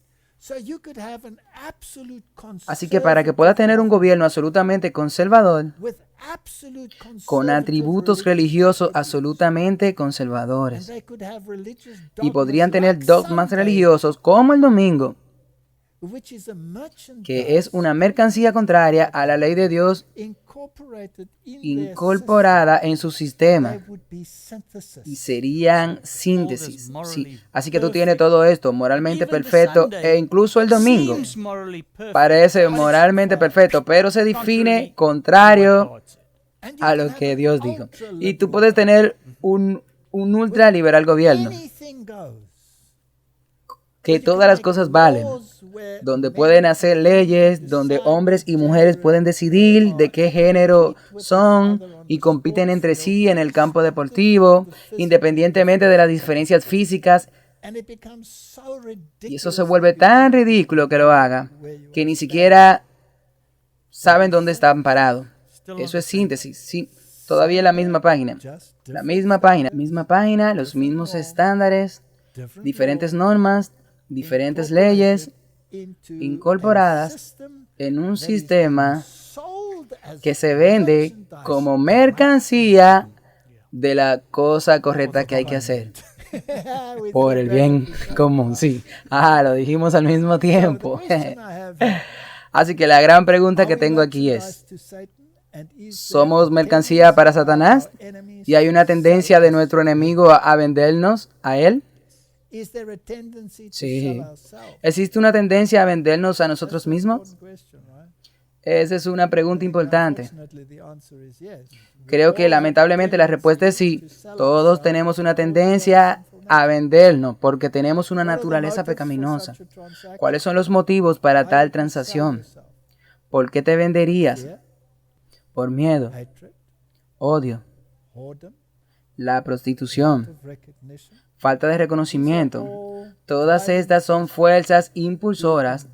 Así que para que pueda tener un gobierno absolutamente conservador, con atributos religiosos absolutamente conservadores, y podrían tener dogmas religiosos como el domingo, que es una mercancía contraria a la ley de Dios incorporada en su sistema, y serían síntesis. Sí. Así que tú tienes todo esto moralmente perfecto, e incluso el domingo parece moralmente perfecto, pero se define contrario a lo que Dios dijo. Y tú puedes tener un ultraliberal gobierno, que todas las cosas valen, donde pueden hacer leyes, donde hombres y mujeres pueden decidir de qué género son y compiten entre sí en el campo deportivo, independientemente de las diferencias físicas. Y eso se vuelve tan ridículo que lo haga, que ni siquiera saben dónde están parados. Eso es síntesis. Sí, todavía la misma página. La misma página, los mismos estándares, diferentes normas, diferentes leyes incorporadas en un sistema que se vende como mercancía de la cosa correcta que hay que hacer. Por el bien común, sí. Lo dijimos al mismo tiempo. Así que la gran pregunta que tengo aquí es, ¿somos mercancía para Satanás? ¿Y hay una tendencia de nuestro enemigo a vendernos a él? Sí. ¿Existe una tendencia a vendernos a nosotros mismos? Esa es una pregunta importante. Creo que lamentablemente la respuesta es sí. Todos tenemos una tendencia a vendernos porque tenemos una naturaleza pecaminosa. ¿Cuáles son los motivos para tal transacción? ¿Por qué te venderías? Por miedo, odio, la prostitución, falta de reconocimiento. Todas estas son fuerzas impulsoras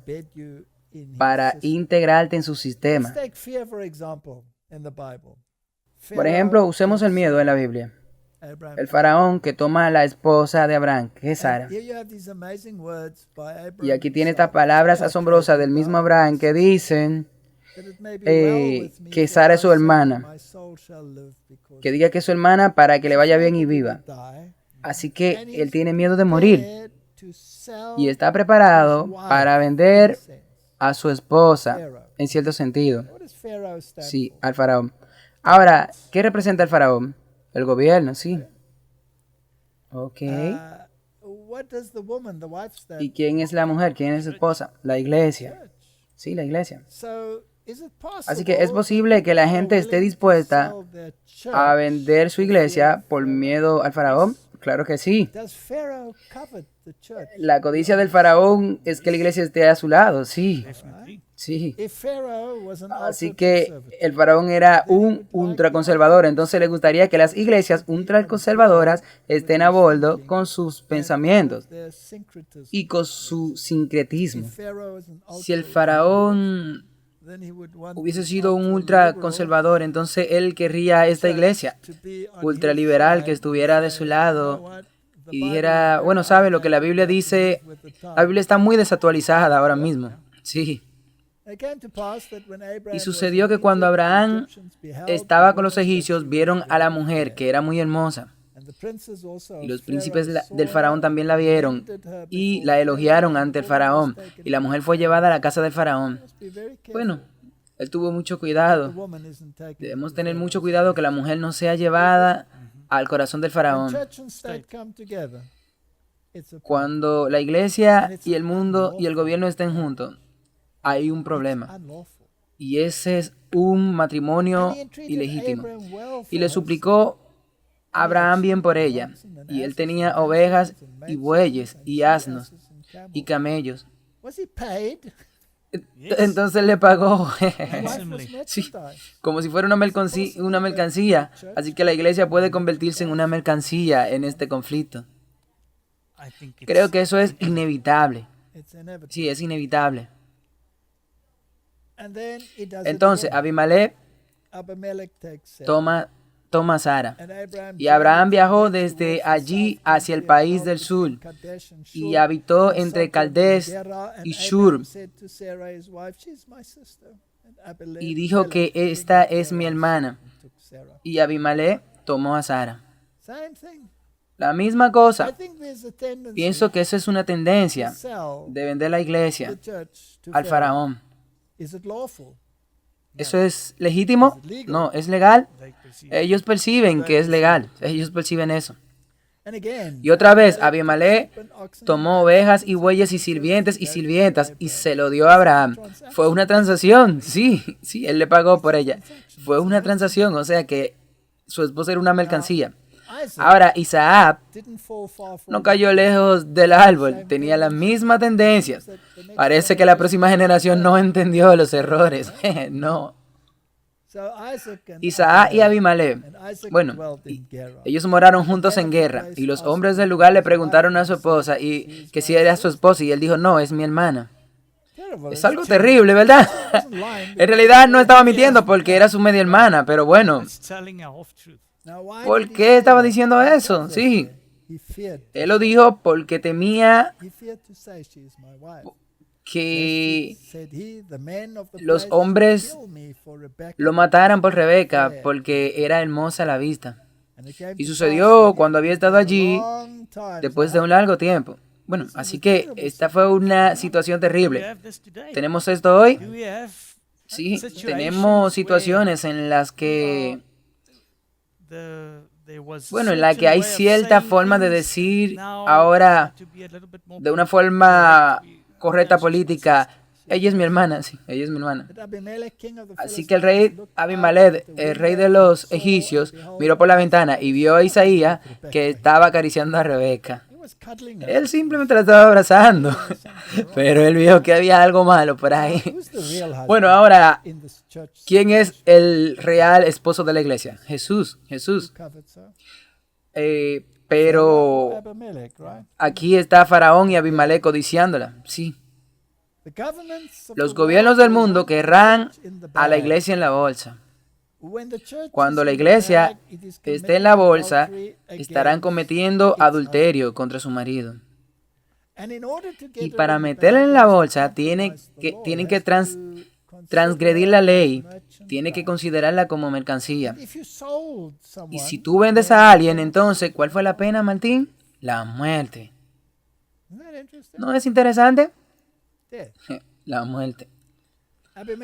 para integrarte en su sistema. Por ejemplo, usemos el miedo en la Biblia. El faraón que toma a la esposa de Abraham, que es Sara. Y aquí tiene estas palabras asombrosas del mismo Abraham que dicen que Sara es su hermana. Que diga que es su hermana para que le vaya bien y viva. Así que él tiene miedo de morir. Y está preparado para vender a su esposa, en cierto sentido. Sí, al faraón. Ahora, ¿qué representa el faraón? El gobierno, sí. Ok. ¿Y quién es la mujer? ¿Quién es su esposa? La iglesia. Sí, la iglesia. Así que es posible que la gente esté dispuesta a vender su iglesia por miedo al faraón. Claro que sí. La codicia del faraón es que la iglesia esté a su lado, sí. Sí. Así que el faraón era un ultraconservador, entonces le gustaría que las iglesias ultraconservadoras estén a bordo con sus pensamientos y con su sincretismo. Si el faraón hubiese sido un ultraconservador, entonces él querría esta iglesia ultraliberal que estuviera de su lado y dijera, bueno, ¿sabe lo que la Biblia dice? La Biblia está muy desactualizada ahora mismo. Sí. Y sucedió que cuando Abraham estaba con los egipcios, vieron a la mujer que era muy hermosa. Y los príncipes del faraón también la vieron y la elogiaron ante el faraón. Y la mujer fue llevada a la casa del faraón. Bueno, él tuvo mucho cuidado. Debemos tener mucho cuidado que la mujer no sea llevada al corazón del faraón. Cuando la iglesia y el mundo y el gobierno estén juntos, hay un problema. Y ese es un matrimonio ilegítimo. Y le suplicó a Abraham bien por ella. Y él tenía ovejas y bueyes y asnos y camellos. Entonces le pagó. Sí, como si fuera una mercancía. Así que la iglesia puede convertirse en una mercancía en este conflicto. Creo que eso es inevitable. Sí, es inevitable. Entonces Abimelech toma a Sara. Y Abraham viajó desde allí hacia el país del sur y habitó entre Caldés y Shur. Y dijo que esta es mi hermana. Y Abimelech tomó a Sara. La misma cosa. Pienso que esa es una tendencia de vender la iglesia al faraón. ¿Eso es legítimo? No, ¿es legal? Ellos perciben que es legal. Ellos perciben eso. Y otra vez, Abimelech tomó ovejas y bueyes y sirvientes y sirvientas y se lo dio a Abraham. Fue una transacción. Sí, él le pagó por ella. Fue una transacción, o sea que su esposa era una mercancía. Ahora, Isaac no cayó lejos del árbol, tenía las mismas tendencias. Parece que la próxima generación no entendió los errores. No. Isaac y Abimelech, bueno, ellos moraron juntos en guerra, y los hombres del lugar le preguntaron a su esposa y que si era su esposa, y él dijo, no, es mi hermana. Es algo terrible, ¿verdad? En realidad no estaba mintiendo porque era su media hermana, pero bueno. ¿Por qué estaba diciendo eso? Sí. Él lo dijo porque temía que los hombres lo mataran por Rebeca porque era hermosa a la vista. Y sucedió cuando había estado allí después de un largo tiempo. Bueno, así que esta fue una situación terrible. ¿Tenemos esto hoy? Sí, tenemos situaciones en las que, bueno, en la que hay cierta forma de decir ahora, de una forma correcta política, ella es mi hermana, sí, ella es mi hermana. Así que el rey Abimelech, el rey de los egipcios, miró por la ventana y vio a Isaías que estaba acariciando a Rebeca. Él simplemente la estaba abrazando, pero él vio que había algo malo por ahí. Bueno, ahora, ¿quién es el real esposo de la iglesia? Jesús, Jesús. Pero aquí está Faraón y Abimelech codiciándola, sí. Los gobiernos del mundo querrán a la iglesia en la bolsa. Cuando la iglesia esté en la bolsa, estarán cometiendo adulterio contra su marido. Y para meterla en la bolsa, tienen que transgredir la ley, tienen que considerarla como mercancía. Y si tú vendes a alguien, entonces, ¿cuál fue la pena, Martín? La muerte. ¿No es interesante? La muerte.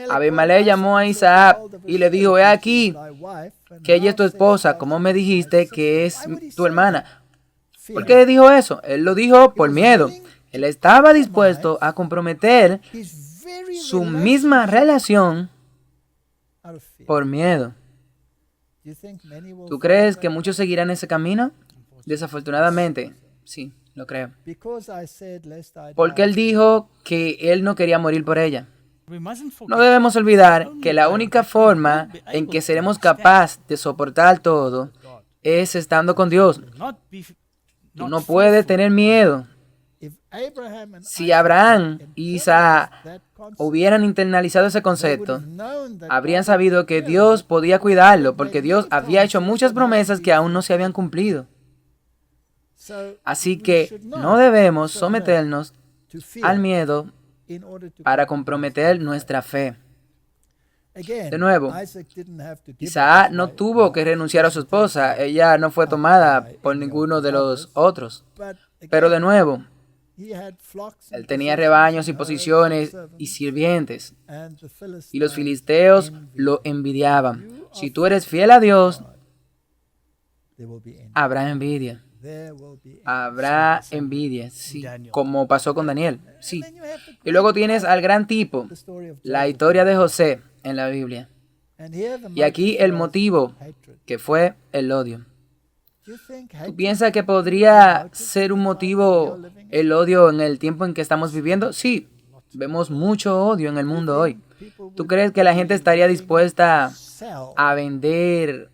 Abimelech llamó a Isaac y le dijo, he aquí que ella es tu esposa, como me dijiste que es tu hermana. ¿Por qué dijo eso? Él lo dijo por miedo. Él estaba dispuesto a comprometer su misma relación por miedo. ¿Tú crees que muchos seguirán ese camino? Desafortunadamente, sí, lo creo. Porque él dijo que él no quería morir por ella. No debemos olvidar que la única forma en que seremos capaces de soportar todo es estando con Dios. Tú no puedes tener miedo. Si Abraham y Isaac hubieran internalizado ese concepto, habrían sabido que Dios podía cuidarlo, porque Dios había hecho muchas promesas que aún no se habían cumplido. Así que no debemos someternos al miedo para comprometer nuestra fe. De nuevo, Isaac no tuvo que renunciar a su esposa, ella no fue tomada por ninguno de los otros. Pero de nuevo, él tenía rebaños y posiciones y sirvientes, y los filisteos lo envidiaban. Si tú eres fiel a Dios, habrá envidia. Habrá envidia, sí, como pasó con Daniel, sí. Y luego tienes al gran tipo, la historia de José en la Biblia. Y aquí el motivo, que fue el odio. ¿Tú piensas que podría ser un motivo el odio en el tiempo en que estamos viviendo? Sí, vemos mucho odio en el mundo hoy. ¿Tú crees que la gente estaría dispuesta a vender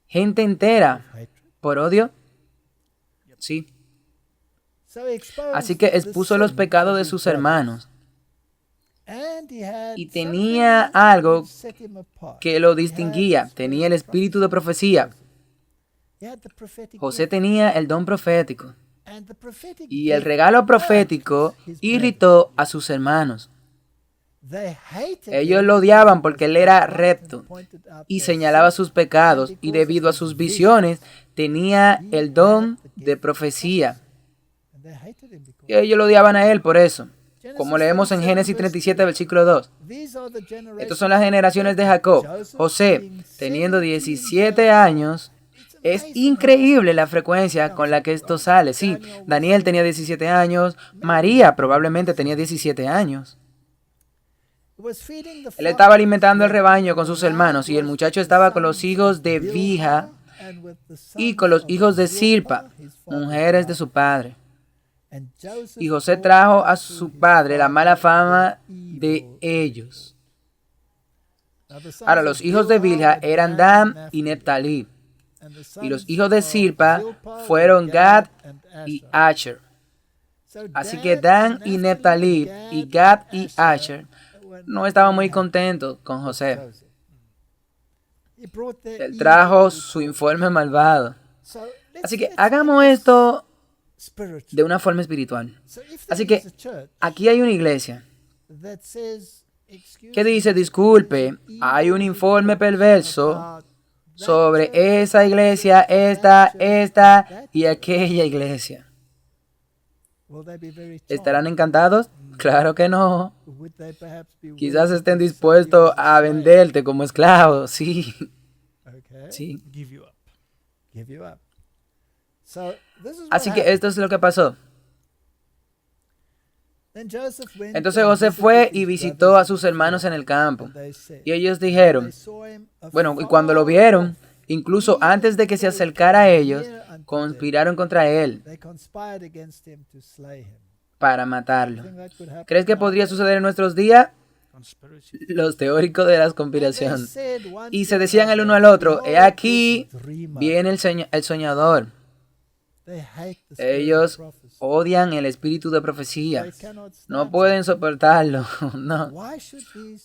gente entera por odio? Sí. Así que expuso los pecados de sus hermanos. Y tenía algo que lo distinguía. Tenía el espíritu de profecía. José tenía el don profético. Y el regalo profético irritó a sus hermanos. Ellos lo odiaban porque él era recto y señalaba sus pecados, y debido a sus visiones tenía el don de profecía. Y ellos lo odiaban a él por eso, como leemos en Génesis 37, versículo 2. Estas son las generaciones de Jacob. José, teniendo 17 años, es increíble la frecuencia con la que esto sale. Sí, Daniel tenía 17 años, María probablemente tenía 17 años. Él estaba alimentando el rebaño con sus hermanos, y el muchacho estaba con los hijos de Bilha y con los hijos de Zilpa, mujeres de su padre. Y José trajo a su padre la mala fama de ellos. Ahora, los hijos de Bilha eran Dan y Neptalí, y los hijos de Zilpa fueron Gad y Asher. Así que Dan y Neptalí y Gad y Asher no estaban muy contentos con José. Él trajo su informe malvado. Así que hagamos esto de una forma espiritual. Así que aquí hay una iglesia que dice, disculpe, hay un informe perverso sobre esa iglesia, esta y aquella iglesia. ¿Estarán encantados? Claro que no. Quizás estén dispuestos a venderte como esclavo, sí. Sí. Así que esto es lo que pasó. Entonces José fue y visitó a sus hermanos en el campo. Y ellos dijeron, bueno, y cuando lo vieron, incluso antes de que se acercara a ellos, conspiraron contra él para matarlo. ¿Crees que podría suceder en nuestros días? Los teóricos de la conspiración. Y se decían el uno al otro, he aquí viene el soñador. Ellos odian el espíritu de profecía. No pueden soportarlo. No.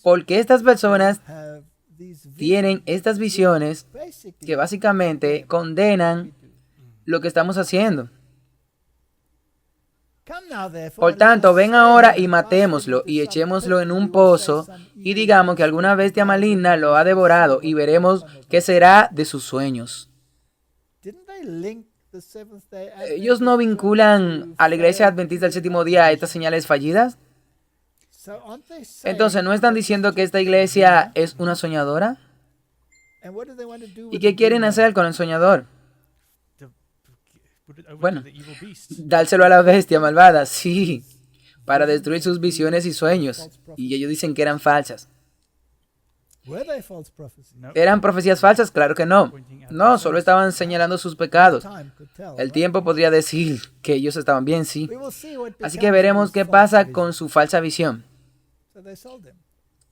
Porque estas personas tienen estas visiones que básicamente condenan lo que estamos haciendo. Por tanto, ven ahora y matémoslo y echémoslo en un pozo y digamos que alguna bestia maligna lo ha devorado y veremos qué será de sus sueños. ¿Ellos no vinculan a la iglesia adventista del séptimo día a estas señales fallidas? Entonces, ¿no están diciendo que esta iglesia es una soñadora? ¿Y qué quieren hacer con el soñador? Bueno, dárselo a la bestia malvada, sí, para destruir sus visiones y sueños. Y ellos dicen que eran falsas. ¿Eran profecías falsas? Claro que no. No, solo estaban señalando sus pecados. El tiempo podría decir que ellos estaban bien, sí. Así que veremos qué pasa con su falsa visión.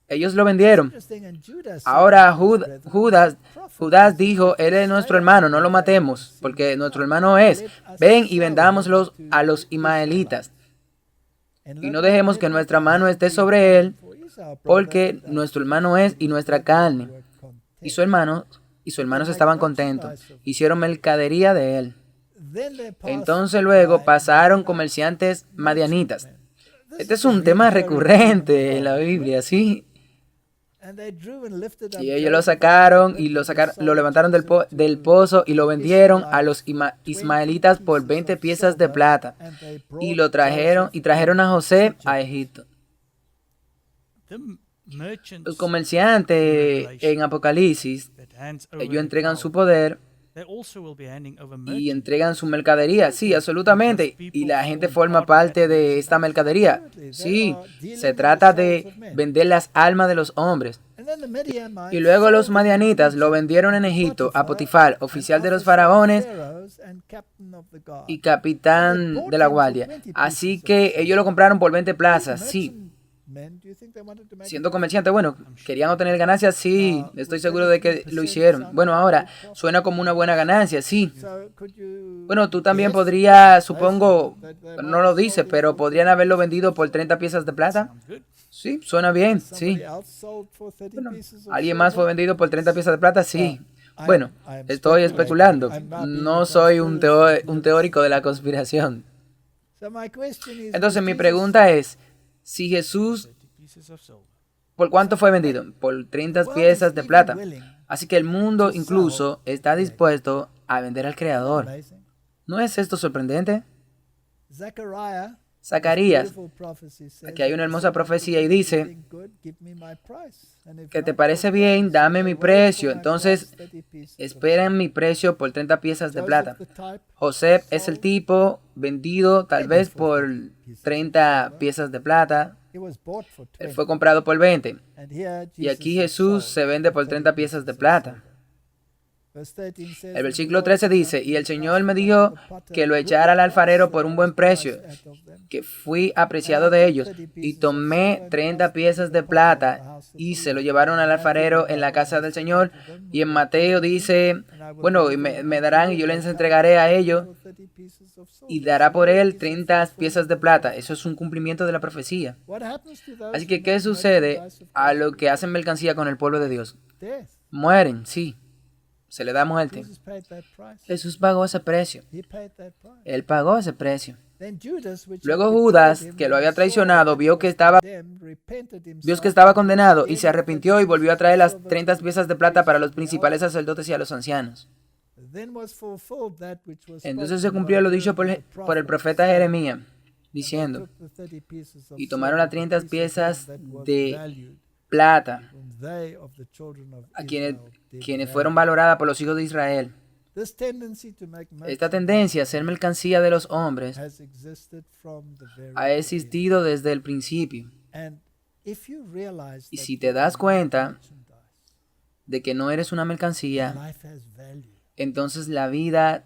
Ellos lo vendieron. Ahora Judas dijo, él es nuestro hermano, no lo matemos, porque nuestro hermano es. Ven y vendámoslos a los ismaelitas. Y no dejemos que nuestra mano esté sobre él, porque nuestro hermano es y nuestra carne. Y su hermano estaban contentos. Hicieron mercadería de él. Entonces luego pasaron comerciantes madianitas. Este es un tema recurrente en la Biblia, ¿sí? Y ellos lo sacaron y lo levantaron del pozo y lo vendieron a los ismaelitas por 20 piezas de plata. Y lo trajeron a José a Egipto. Los comerciantes en Apocalipsis, ellos entregan su poder y entregan su mercadería. Sí, absolutamente. Y la gente forma parte de esta mercadería. Sí, se trata de vender las almas de los hombres. Y luego los madianitas lo vendieron en Egipto a Potifar, oficial de los faraones y capitán de la guardia. Así que ellos lo compraron por 20 plazas, sí. Siendo comerciante, bueno, querían obtener ganancias, sí, estoy seguro de que lo hicieron. Bueno, ahora, suena como una buena ganancia, sí. Bueno, tú también podrías, supongo, no lo dice, pero podrían haberlo vendido por 30 piezas de plata. Sí, suena bien, sí. Bueno, ¿alguien más fue vendido por 30 piezas de plata? Sí. Bueno, estoy especulando. No soy un teórico de la conspiración. Entonces, mi pregunta es, si Jesús, ¿por cuánto fue vendido? Por 30 piezas de plata. Así que el mundo incluso está dispuesto a vender al Creador. ¿No es esto sorprendente? Zacarías, aquí hay una hermosa profecía y dice, que te parece bien, dame mi precio. Entonces, esperen mi precio por 30 piezas de plata. José es el tipo vendido tal vez por 30 piezas de plata. Él fue comprado por 20. Y aquí Jesús se vende por 30 piezas de plata. El versículo 13 dice, y el Señor me dijo que lo echara al alfarero por un buen precio, que fui apreciado de ellos, y tomé 30 piezas de plata y se lo llevaron al alfarero en la casa del Señor. Y en Mateo dice, bueno, y me darán y yo les entregaré a ellos y dará por él 30 piezas de plata. Eso es un cumplimiento de la profecía. Así que, ¿qué sucede a lo que hacen mercancía con el pueblo de Dios? Mueren, sí. Se le da muerte. Jesús pagó ese precio. Él pagó ese precio. Luego Judas, que lo había traicionado, vio que estaba condenado y se arrepintió y volvió a traer las 30 piezas de plata para los principales sacerdotes y a los ancianos. Entonces se cumplió lo dicho por el profeta Jeremías, diciendo, y tomaron las 30 piezas de plata, a quienes fueron valoradas por los hijos de Israel. Esta tendencia a ser mercancía de los hombres ha existido desde el principio. Y si te das cuenta de que no eres una mercancía, entonces la vida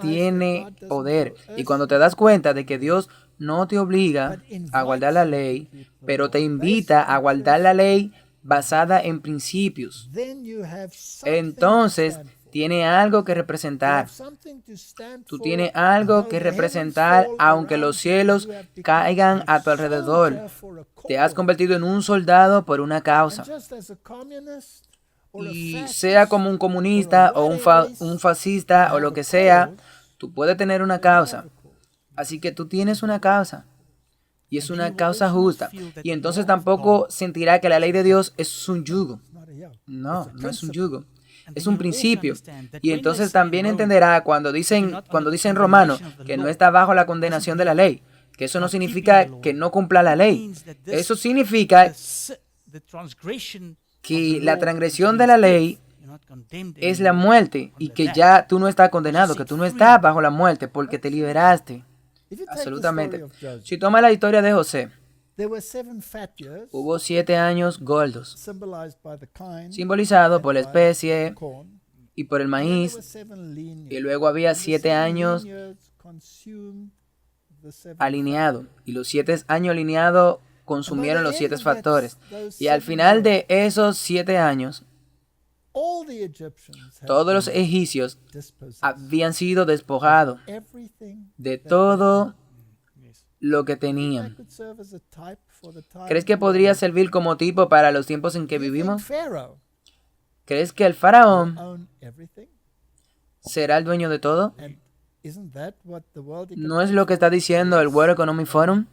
tiene poder. Y cuando te das cuenta de que Dios no te obliga a guardar la ley, pero te invita a guardar la ley basada en principios, entonces tiene algo que representar. Tú tienes algo que representar aunque los cielos caigan a tu alrededor. Te has convertido en un soldado por una causa. Y sea como un comunista o un fascista o lo que sea, tú puedes tener una causa. Así que tú tienes una causa. Y es una causa justa. Y entonces tampoco sentirá que la ley de Dios es un yugo. No, no es un yugo. Es un principio. Y entonces también entenderá cuando dicen Romanos que no está bajo la condenación de la ley. Que eso no significa que no cumpla la ley. Eso significa que la transgresión de la ley es la muerte y que ya tú no estás condenado, que tú no estás bajo la muerte porque te liberaste. Absolutamente. Si toma la historia de José, hubo 7 años gordos, simbolizado por la especie y por el maíz, y luego había 7 años alineados, y los 7 años alineados consumieron los 7 factores. Y al final de esos 7 años, todos los egipcios habían sido despojados de todo lo que tenían. ¿Crees que podría servir como tipo para los tiempos en que vivimos? ¿Crees que el faraón será el dueño de todo? ¿No es lo que está diciendo el World Economic Forum?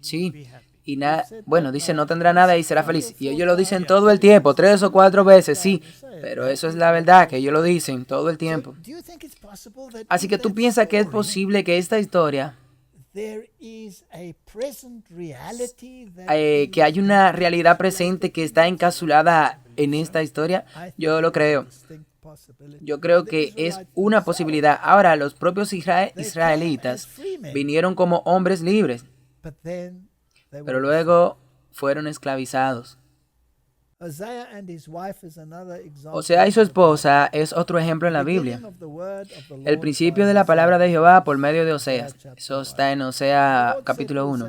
Sí. Y bueno, dice no tendrá nada y será feliz. Y ellos lo dicen todo el tiempo, 3 o 4 veces, sí. Pero eso es la verdad, que ellos lo dicen todo el tiempo. Así que tú piensas que es posible que esta historia, que hay una realidad presente que está encapsulada en esta historia. Yo lo creo. Yo creo que es una posibilidad. Ahora, los propios israelitas vinieron como hombres libres, pero luego fueron esclavizados. Osea y su esposa es otro ejemplo en la Biblia. El principio de la palabra de Jehová por medio de Oseas. Eso está en Osea capítulo 1.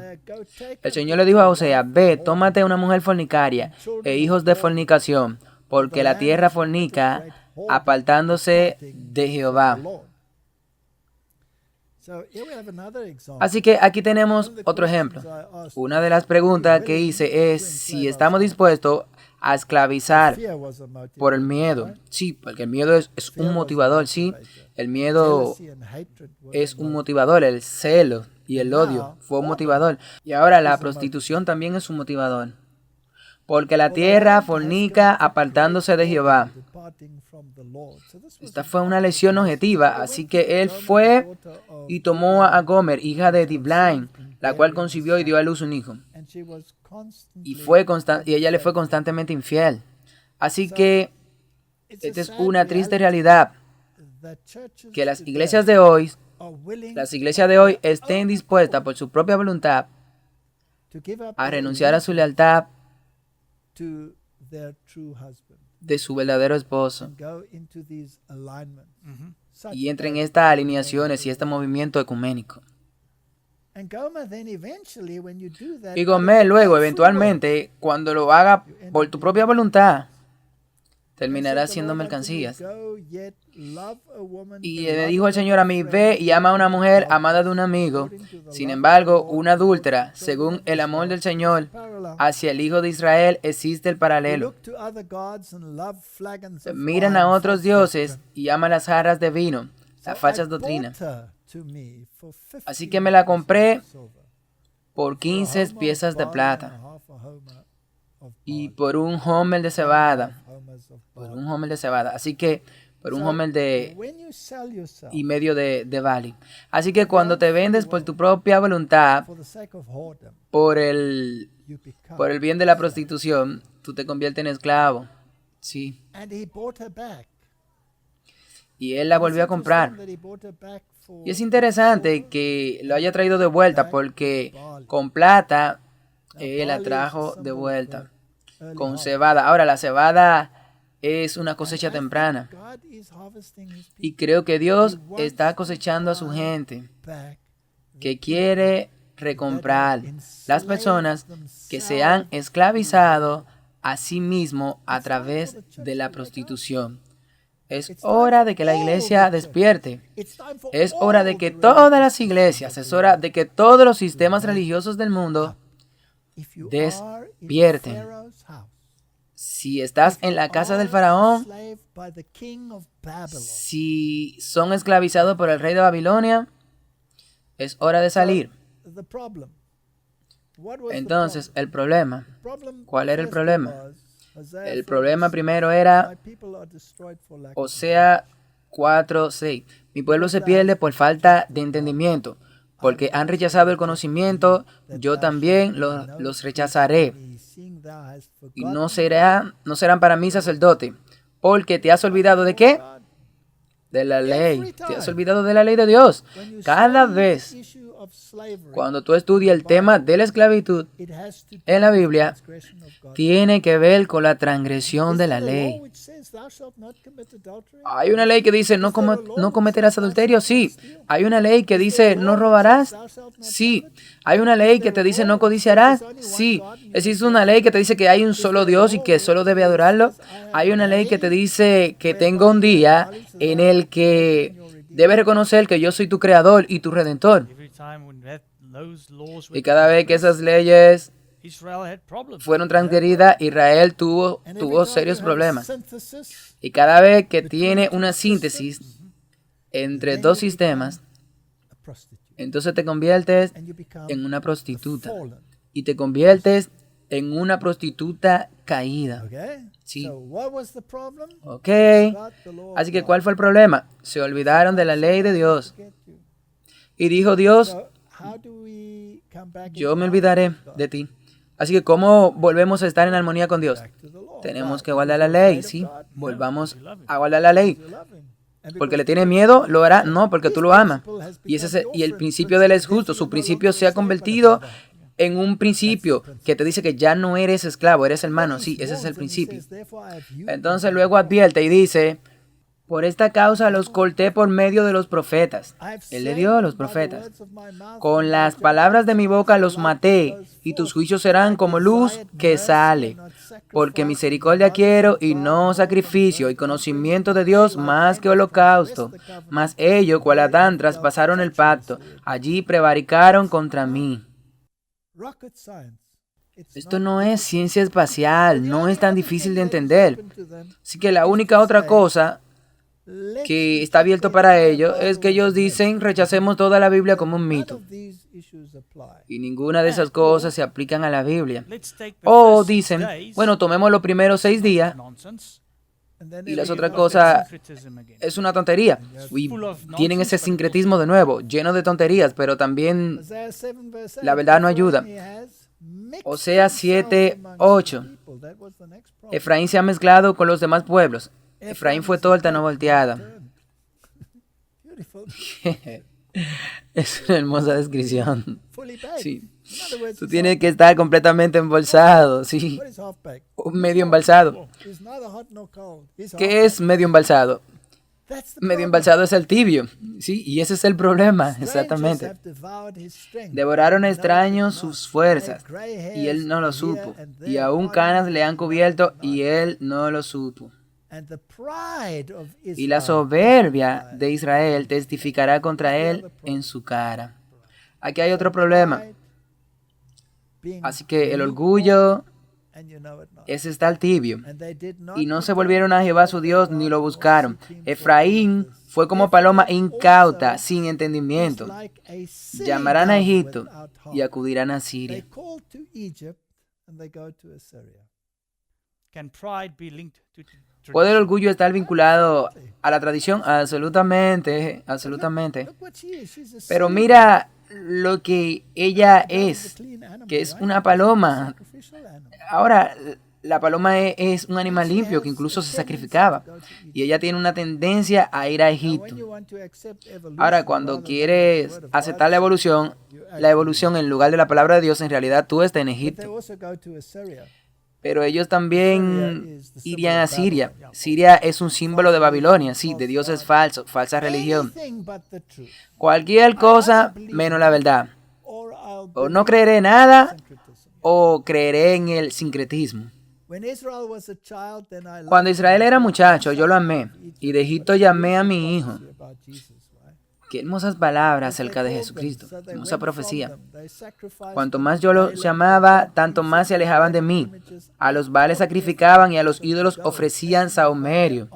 El Señor le dijo a Osea, ve, tómate una mujer fornicaria e hijos de fornicación, porque la tierra fornica apartándose de Jehová. Así que aquí tenemos otro ejemplo. Una de las preguntas que hice es si estamos dispuestos a esclavizar por el miedo. Sí, porque el miedo es un motivador, sí. El miedo es un motivador, el celo y el odio fue un motivador. Y ahora la prostitución también es un motivador. Porque la tierra fornica apartándose de Jehová. Esta fue una lección objetiva, así que él fue y tomó a Gomer, hija de Diblaim, la cual concibió y dio a luz un hijo. Y ella le fue constantemente infiel. Así que esta es una triste realidad, que las iglesias de hoy estén dispuestas por su propia voluntad a renunciar a su lealtad de su verdadero esposo y entren en estas alineaciones y este movimiento ecuménico. Y Gomer luego, eventualmente, cuando lo haga por tu propia voluntad, terminará siendo mercancías. Y le dijo el Señor a mí, ve y ama a una mujer amada de un amigo. Sin embargo, una adúltera, según el amor del Señor hacia el Hijo de Israel, existe el paralelo. Miran a otros dioses y aman las jarras de vino, las falsas doctrinas. Así que me la compré por 15 piezas de plata y por un homer de cebada. Así que por un homer y medio de barley. Así que cuando te vendes por tu propia voluntad, por el bien de la prostitución, tú te conviertes en esclavo. Sí. Y él la volvió a comprar. Y es interesante que lo haya traído de vuelta porque con plata él la trajo de vuelta. Con cebada. Ahora, la cebada es una cosecha temprana. Y creo que Dios está cosechando a su gente que quiere recomprar las personas que se han esclavizado a sí mismo a través de la prostitución. Es hora de que la iglesia despierte. Es hora de que todas las iglesias, es hora de que todos los sistemas religiosos del mundo despierten. Si estás en la casa del faraón, si son esclavizados por el rey de Babilonia, es hora de salir. Entonces, el problema. ¿Cuál era el problema? El problema primero era Osea 4:6. Mi pueblo se pierde por falta de entendimiento, porque han rechazado el conocimiento, yo también los rechazaré. Y no serán para mí sacerdote, porque te has olvidado ¿de qué? De la ley. Te has olvidado de la ley de Dios. Cada vez cuando tú estudias el tema de la esclavitud en la Biblia, tiene que ver con la transgresión de la ley. ¿Hay una ley que dice no cometerás adulterio? Sí. ¿Hay una ley que dice no robarás? Sí. ¿Hay una ley que te dice no codiciarás? Sí. ¿Existe una ley que te dice que hay un solo Dios y que solo debe adorarlo? ¿Hay una ley que te dice que tengo un día en el que debes reconocer que yo soy tu creador y tu redentor? Y cada vez que esas leyes fueron transgredidas, Israel tuvo serios problemas. Y cada vez que tiene una síntesis entre dos sistemas, entonces te conviertes en una prostituta. Y te conviertes en una prostituta caída. Sí. Ok. Así que, ¿cuál fue el problema? Se olvidaron de la ley de Dios. Y dijo Dios, yo me olvidaré de ti. Así que, ¿cómo volvemos a estar en armonía con Dios? Tenemos que guardar la ley, ¿sí? Volvamos a guardar la ley. ¿Porque le tiene miedo? ¿Lo hará? No, porque tú lo amas. Y el principio de él es justo. Su principio se ha convertido en un principio que te dice que ya no eres esclavo, eres hermano. Sí, ese es el principio. Entonces luego advierte y dice, por esta causa los corté por medio de los profetas. Él le dio a los profetas. Con las palabras de mi boca los maté, y tus juicios serán como luz que sale. Porque misericordia quiero y no sacrificio, y conocimiento de Dios más que holocausto. Mas ellos, cual Adán, traspasaron el pacto. Allí prevaricaron contra mí. Esto no es ciencia espacial, no es tan difícil de entender. Así que la única otra cosa que está abierto para ellos es que ellos dicen rechacemos toda la Biblia como un mito. Y ninguna de esas cosas se aplican a la Biblia. O dicen, bueno, tomemos los primeros 6 días y las otras cosas es una tontería. Y tienen ese sincretismo de nuevo, lleno de tonterías, pero también la verdad no ayuda. Osea 7:8. Efraín se ha mezclado con los demás pueblos. Efraín fue torta, no volteada. Es una hermosa descripción. Sí. Tú tienes que estar completamente embolsado. Sí. Medio embalsado. ¿Qué es medio embalsado? Medio embalsado es el tibio. Sí, y ese es el problema, exactamente. Devoraron extraños sus fuerzas, y él no lo supo. Y aún canas le han cubierto, y él no lo supo. Y la soberbia de Israel testificará contra él en su cara. Aquí hay otro problema. Así que el orgullo es estar tibio. Y no se volvieron a Jehová su Dios, ni lo buscaron. Efraín fue como paloma incauta, sin entendimiento. Llamarán a Egipto y acudirán a Siria. ¿Puede el orgullo estar vinculado a la tradición? Absolutamente, absolutamente. Pero mira lo que ella es, que es una paloma. Ahora, la paloma es un animal limpio que incluso se sacrificaba. Y ella tiene una tendencia a ir a Egipto. Ahora, cuando quieres aceptar la evolución en lugar de la palabra de Dios, en realidad tú estás en Egipto. Pero ellos también irían a Siria. Siria es un símbolo de Babilonia, sí, de dioses falsos, falsa religión. Cualquier cosa menos la verdad. O no creeré nada o creeré en el sincretismo. Cuando Israel era muchacho, yo lo amé, y de Egipto llamé a mi hijo. Qué hermosas palabras acerca de Jesucristo, hermosa profecía. Cuanto más yo los llamaba, tanto más se alejaban de mí. A los Baales sacrificaban y a los ídolos ofrecían sahumerio.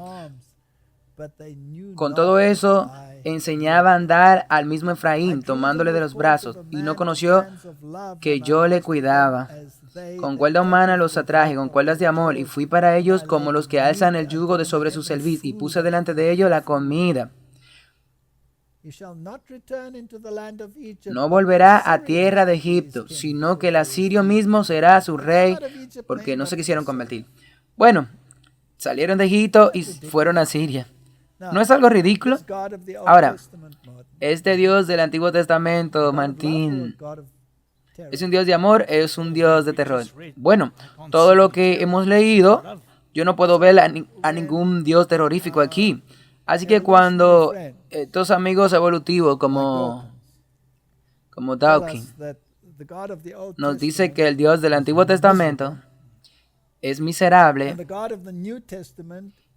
Con todo eso, enseñaba a andar al mismo Efraín, tomándole de los brazos, y no conoció que yo le cuidaba. Con cuerda humana los atraje, con cuerdas de amor, y fui para ellos como los que alzan el yugo de sobre su cerviz, y puse delante de ellos la comida. No volverá a tierra de Egipto, sino que el asirio mismo será su rey, porque no se quisieron convertir. Bueno, salieron de Egipto y fueron a Siria. ¿No es algo ridículo? Ahora, este Dios del Antiguo Testamento, Martín, ¿es un Dios de amor? ¿Es un Dios de terror? Bueno, todo lo que hemos leído, yo no puedo ver a ningún Dios terrorífico aquí. Así que cuando estos amigos evolutivos como Dawkins nos dice que el Dios del Antiguo Testamento es miserable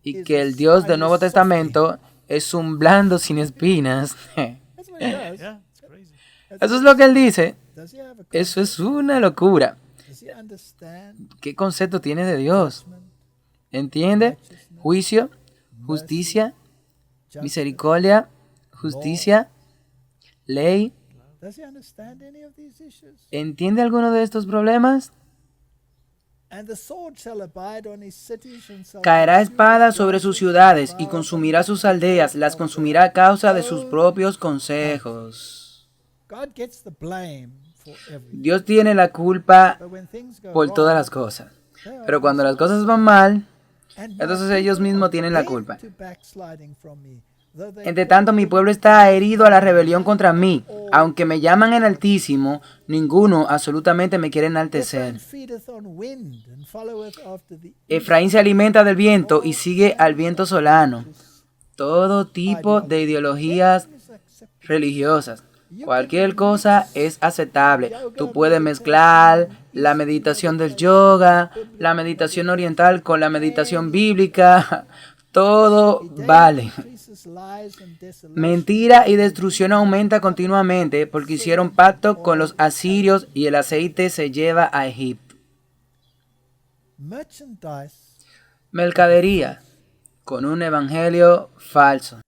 y que el Dios del Nuevo Testamento es un blando sin espinas, eso es lo que él dice. Eso es una locura. ¿Qué concepto tiene de Dios? ¿Entiende? Juicio, justicia, misericordia, justicia, ley. ¿Entiende alguno de estos problemas? Caerá espada sobre sus ciudades y consumirá sus aldeas, las consumirá a causa de sus propios consejos. Dios tiene la culpa por todas las cosas, pero cuando las cosas van mal, entonces ellos mismos tienen la culpa. Entre tanto, mi pueblo está herido a la rebelión contra mí. Aunque me llaman el Altísimo, ninguno absolutamente me quiere enaltecer. Efraín se alimenta del viento y sigue al viento solano. Todo tipo de ideologías religiosas. Cualquier cosa es aceptable. Tú puedes mezclar la meditación del yoga, la meditación oriental con la meditación bíblica. Todo vale. Mentira y destrucción aumenta continuamente porque hicieron pacto con los asirios y el aceite se lleva a Egipto. Mercadería con un evangelio falso.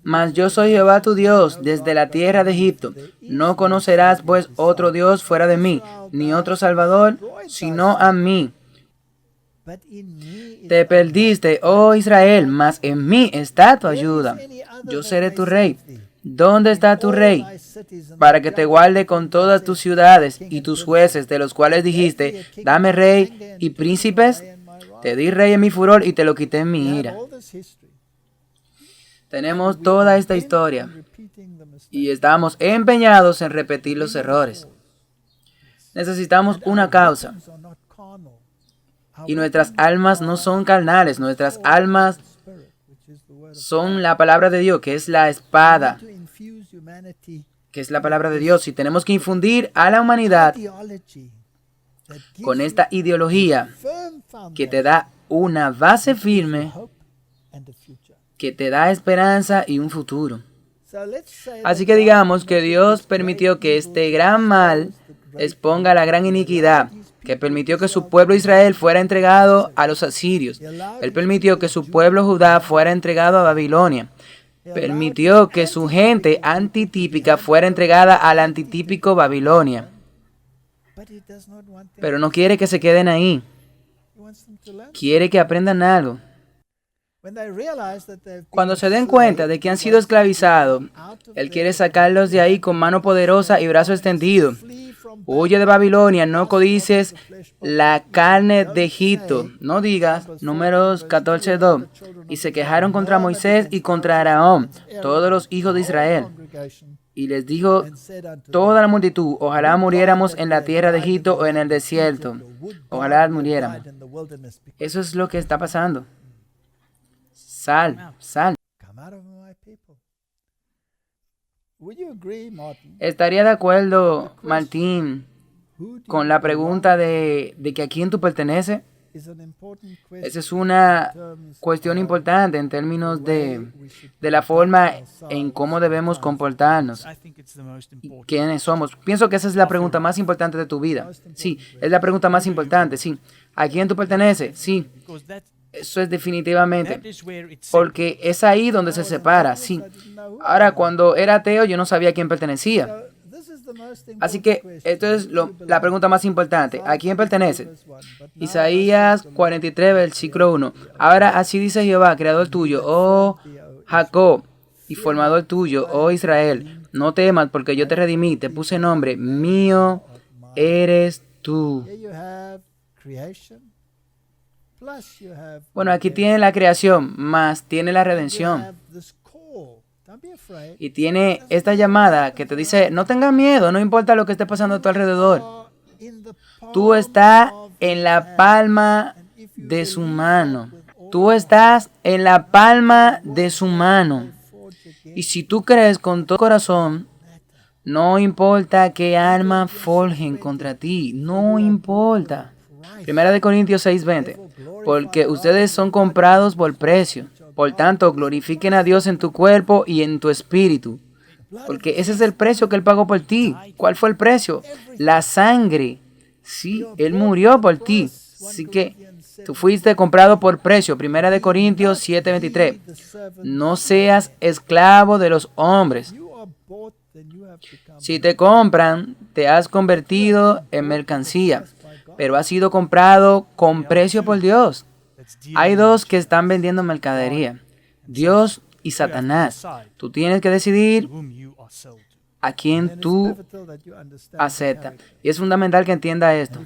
Mas yo soy Jehová tu Dios desde la tierra de Egipto. No conocerás pues otro Dios fuera de mí, ni otro Salvador, sino a mí. Te perdiste, oh Israel, mas en mí está tu ayuda. Yo seré tu rey. ¿Dónde está tu rey? Para que te guarde con todas tus ciudades y tus jueces, de los cuales dijiste, dame rey y príncipes. Te di rey en mi furor y te lo quité en mi ira. Tenemos toda esta historia y estamos empeñados en repetir los errores. Necesitamos una causa. Y nuestras almas no son carnales, nuestras almas son la palabra de Dios, que es la espada, que es la palabra de Dios. Y tenemos que infundir a la humanidad con esta ideología que te da una base firme, que te da esperanza y un futuro. Así que digamos que Dios permitió que este gran mal exponga la gran iniquidad, que permitió que su pueblo Israel fuera entregado a los asirios. Él permitió que su pueblo Judá fuera entregado a Babilonia. Permitió que su gente antitípica fuera entregada al antitípico Babilonia. Pero no quiere que se queden ahí. Quiere que aprendan algo. Cuando se den cuenta de que han sido esclavizados, Él quiere sacarlos de ahí con mano poderosa y brazo extendido. Huye de Babilonia, no codices la carne de Egipto. No digas, Números 14:2. Y se quejaron contra Moisés y contra Aarón, todos los hijos de Israel. Y les dijo toda la multitud, ojalá muriéramos en la tierra de Egipto o en el desierto. Ojalá muriéramos. Eso es lo que está pasando. Sal, sal. ¿Estaría de acuerdo, Martín, con la pregunta de que a quién tú perteneces? Esa es una cuestión importante en términos de la forma en cómo debemos comportarnos y quiénes somos. Pienso que esa es la pregunta más importante de tu vida. Sí, es la pregunta más importante, sí. ¿A quién tú perteneces? Sí. Eso es definitivamente, porque es ahí donde se separa, sí. Ahora, cuando era ateo, yo no sabía a quién pertenecía. Así que esto es la pregunta más importante. ¿A quién pertenece? Isaías 43, versículo 1. Ahora así dice Jehová, creador tuyo, oh Jacob, y formador tuyo, oh Israel. No temas, porque yo te redimí, te puse nombre, mío eres tú. Bueno, aquí tiene la creación, más tiene la redención. Y tiene esta llamada que te dice, no tengas miedo, no importa lo que esté pasando a tu alrededor. Tú estás en la palma de su mano. Tú estás en la palma de su mano. Y si tú crees con todo corazón, no importa qué arma forjen contra ti, no importa. 1 Corintios 6:20. Porque ustedes son comprados por precio. Por tanto, glorifiquen a Dios en tu cuerpo y en tu espíritu. Porque ese es el precio que Él pagó por ti. ¿Cuál fue el precio? La sangre. Sí, Él murió por ti. Así que tú fuiste comprado por precio. 1 Corintios 7:23. No seas esclavo de los hombres. Si te compran, te has convertido en mercancía. Pero has sido comprado con precio por Dios. Hay dos que están vendiendo mercadería, Dios y Satanás. Tú tienes que decidir a quién tú aceptas. Y es fundamental que entienda esto.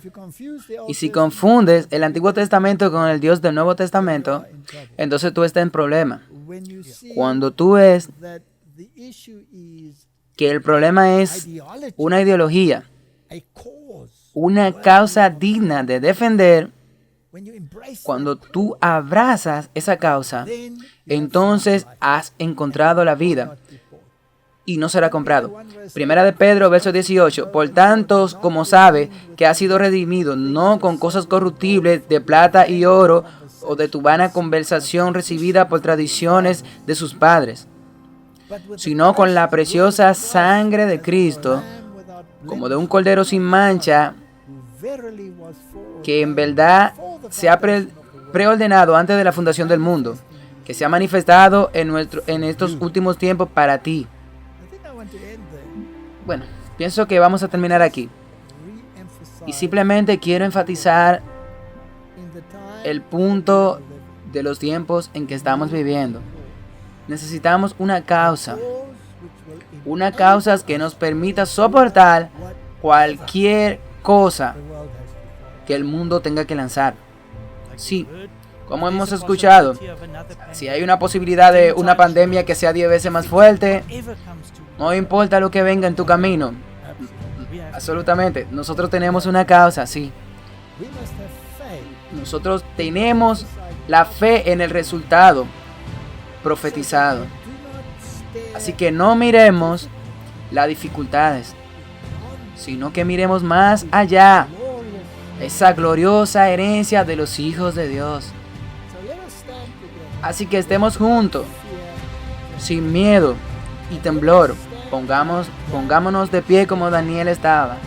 Y si confundes el Antiguo Testamento con el Dios del Nuevo Testamento, entonces tú estás en problema. Cuando tú ves que el problema es una ideología, una causa digna de defender, cuando tú abrazas esa causa, entonces has encontrado la vida y no será comprado. 1 Pedro, verso 18. Por tanto, como sabe que ha sido redimido, no con cosas corruptibles de plata y oro o de tu vana conversación recibida por tradiciones de sus padres, sino con la preciosa sangre de Cristo, como de un cordero sin mancha, que en verdad se ha preordenado antes de la fundación del mundo, que se ha manifestado en estos últimos tiempos para ti. Bueno, pienso que vamos a terminar aquí. Y simplemente quiero enfatizar el punto de los tiempos en que estamos viviendo. Necesitamos una causa que nos permita soportar cualquier cosa que el mundo tenga que lanzar. Sí, como hemos escuchado, si hay una posibilidad de una pandemia que sea 10 veces más fuerte, no importa lo que venga en tu camino. Absolutamente. Nosotros tenemos una causa, sí. Nosotros tenemos la fe en el resultado profetizado. Así que no miremos las dificultades, sino que miremos más allá, esa gloriosa herencia de los hijos de Dios. Así que estemos juntos, sin miedo y temblor. Pongámonos de pie como Daniel estaba.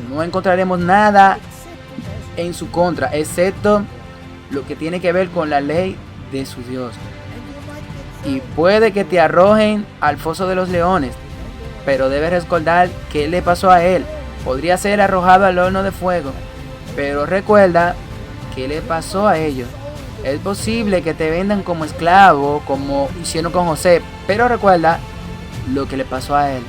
No encontraremos nada en su contra, excepto lo que tiene que ver con la ley de su Dios. Y puede que te arrojen al foso de los leones, pero debes recordar qué le pasó a él. Podría ser arrojado al horno de fuego, pero recuerda qué le pasó a ellos. Es posible que te vendan como esclavo, como hicieron con José, pero recuerda lo que le pasó a él.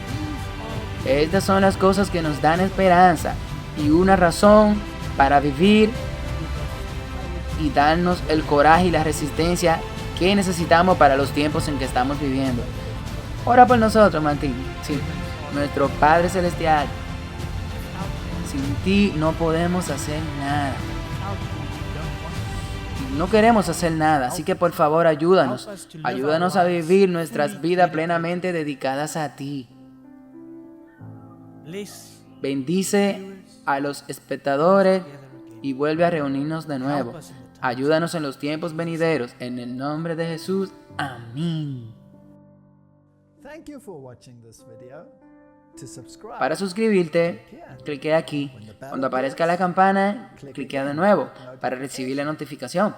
Estas son las cosas que nos dan esperanza y una razón para vivir y darnos el coraje y la resistencia que necesitamos para los tiempos en que estamos viviendo. Ora por nosotros, Martín. Sí, nuestro Padre Celestial. Sin ti no podemos hacer nada. No queremos hacer nada, así que por favor ayúdanos. Ayúdanos a vivir nuestras vidas plenamente dedicadas a ti. Bendice a los espectadores y vuelve a reunirnos de nuevo. Ayúdanos en los tiempos venideros. En el nombre de Jesús. Amén. Para suscribirte, clique aquí. Cuando aparezca la campana, clique de nuevo para recibir la notificación.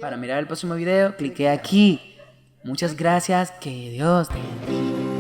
Para mirar el próximo video, clique aquí. Muchas gracias. Que Dios te bendiga.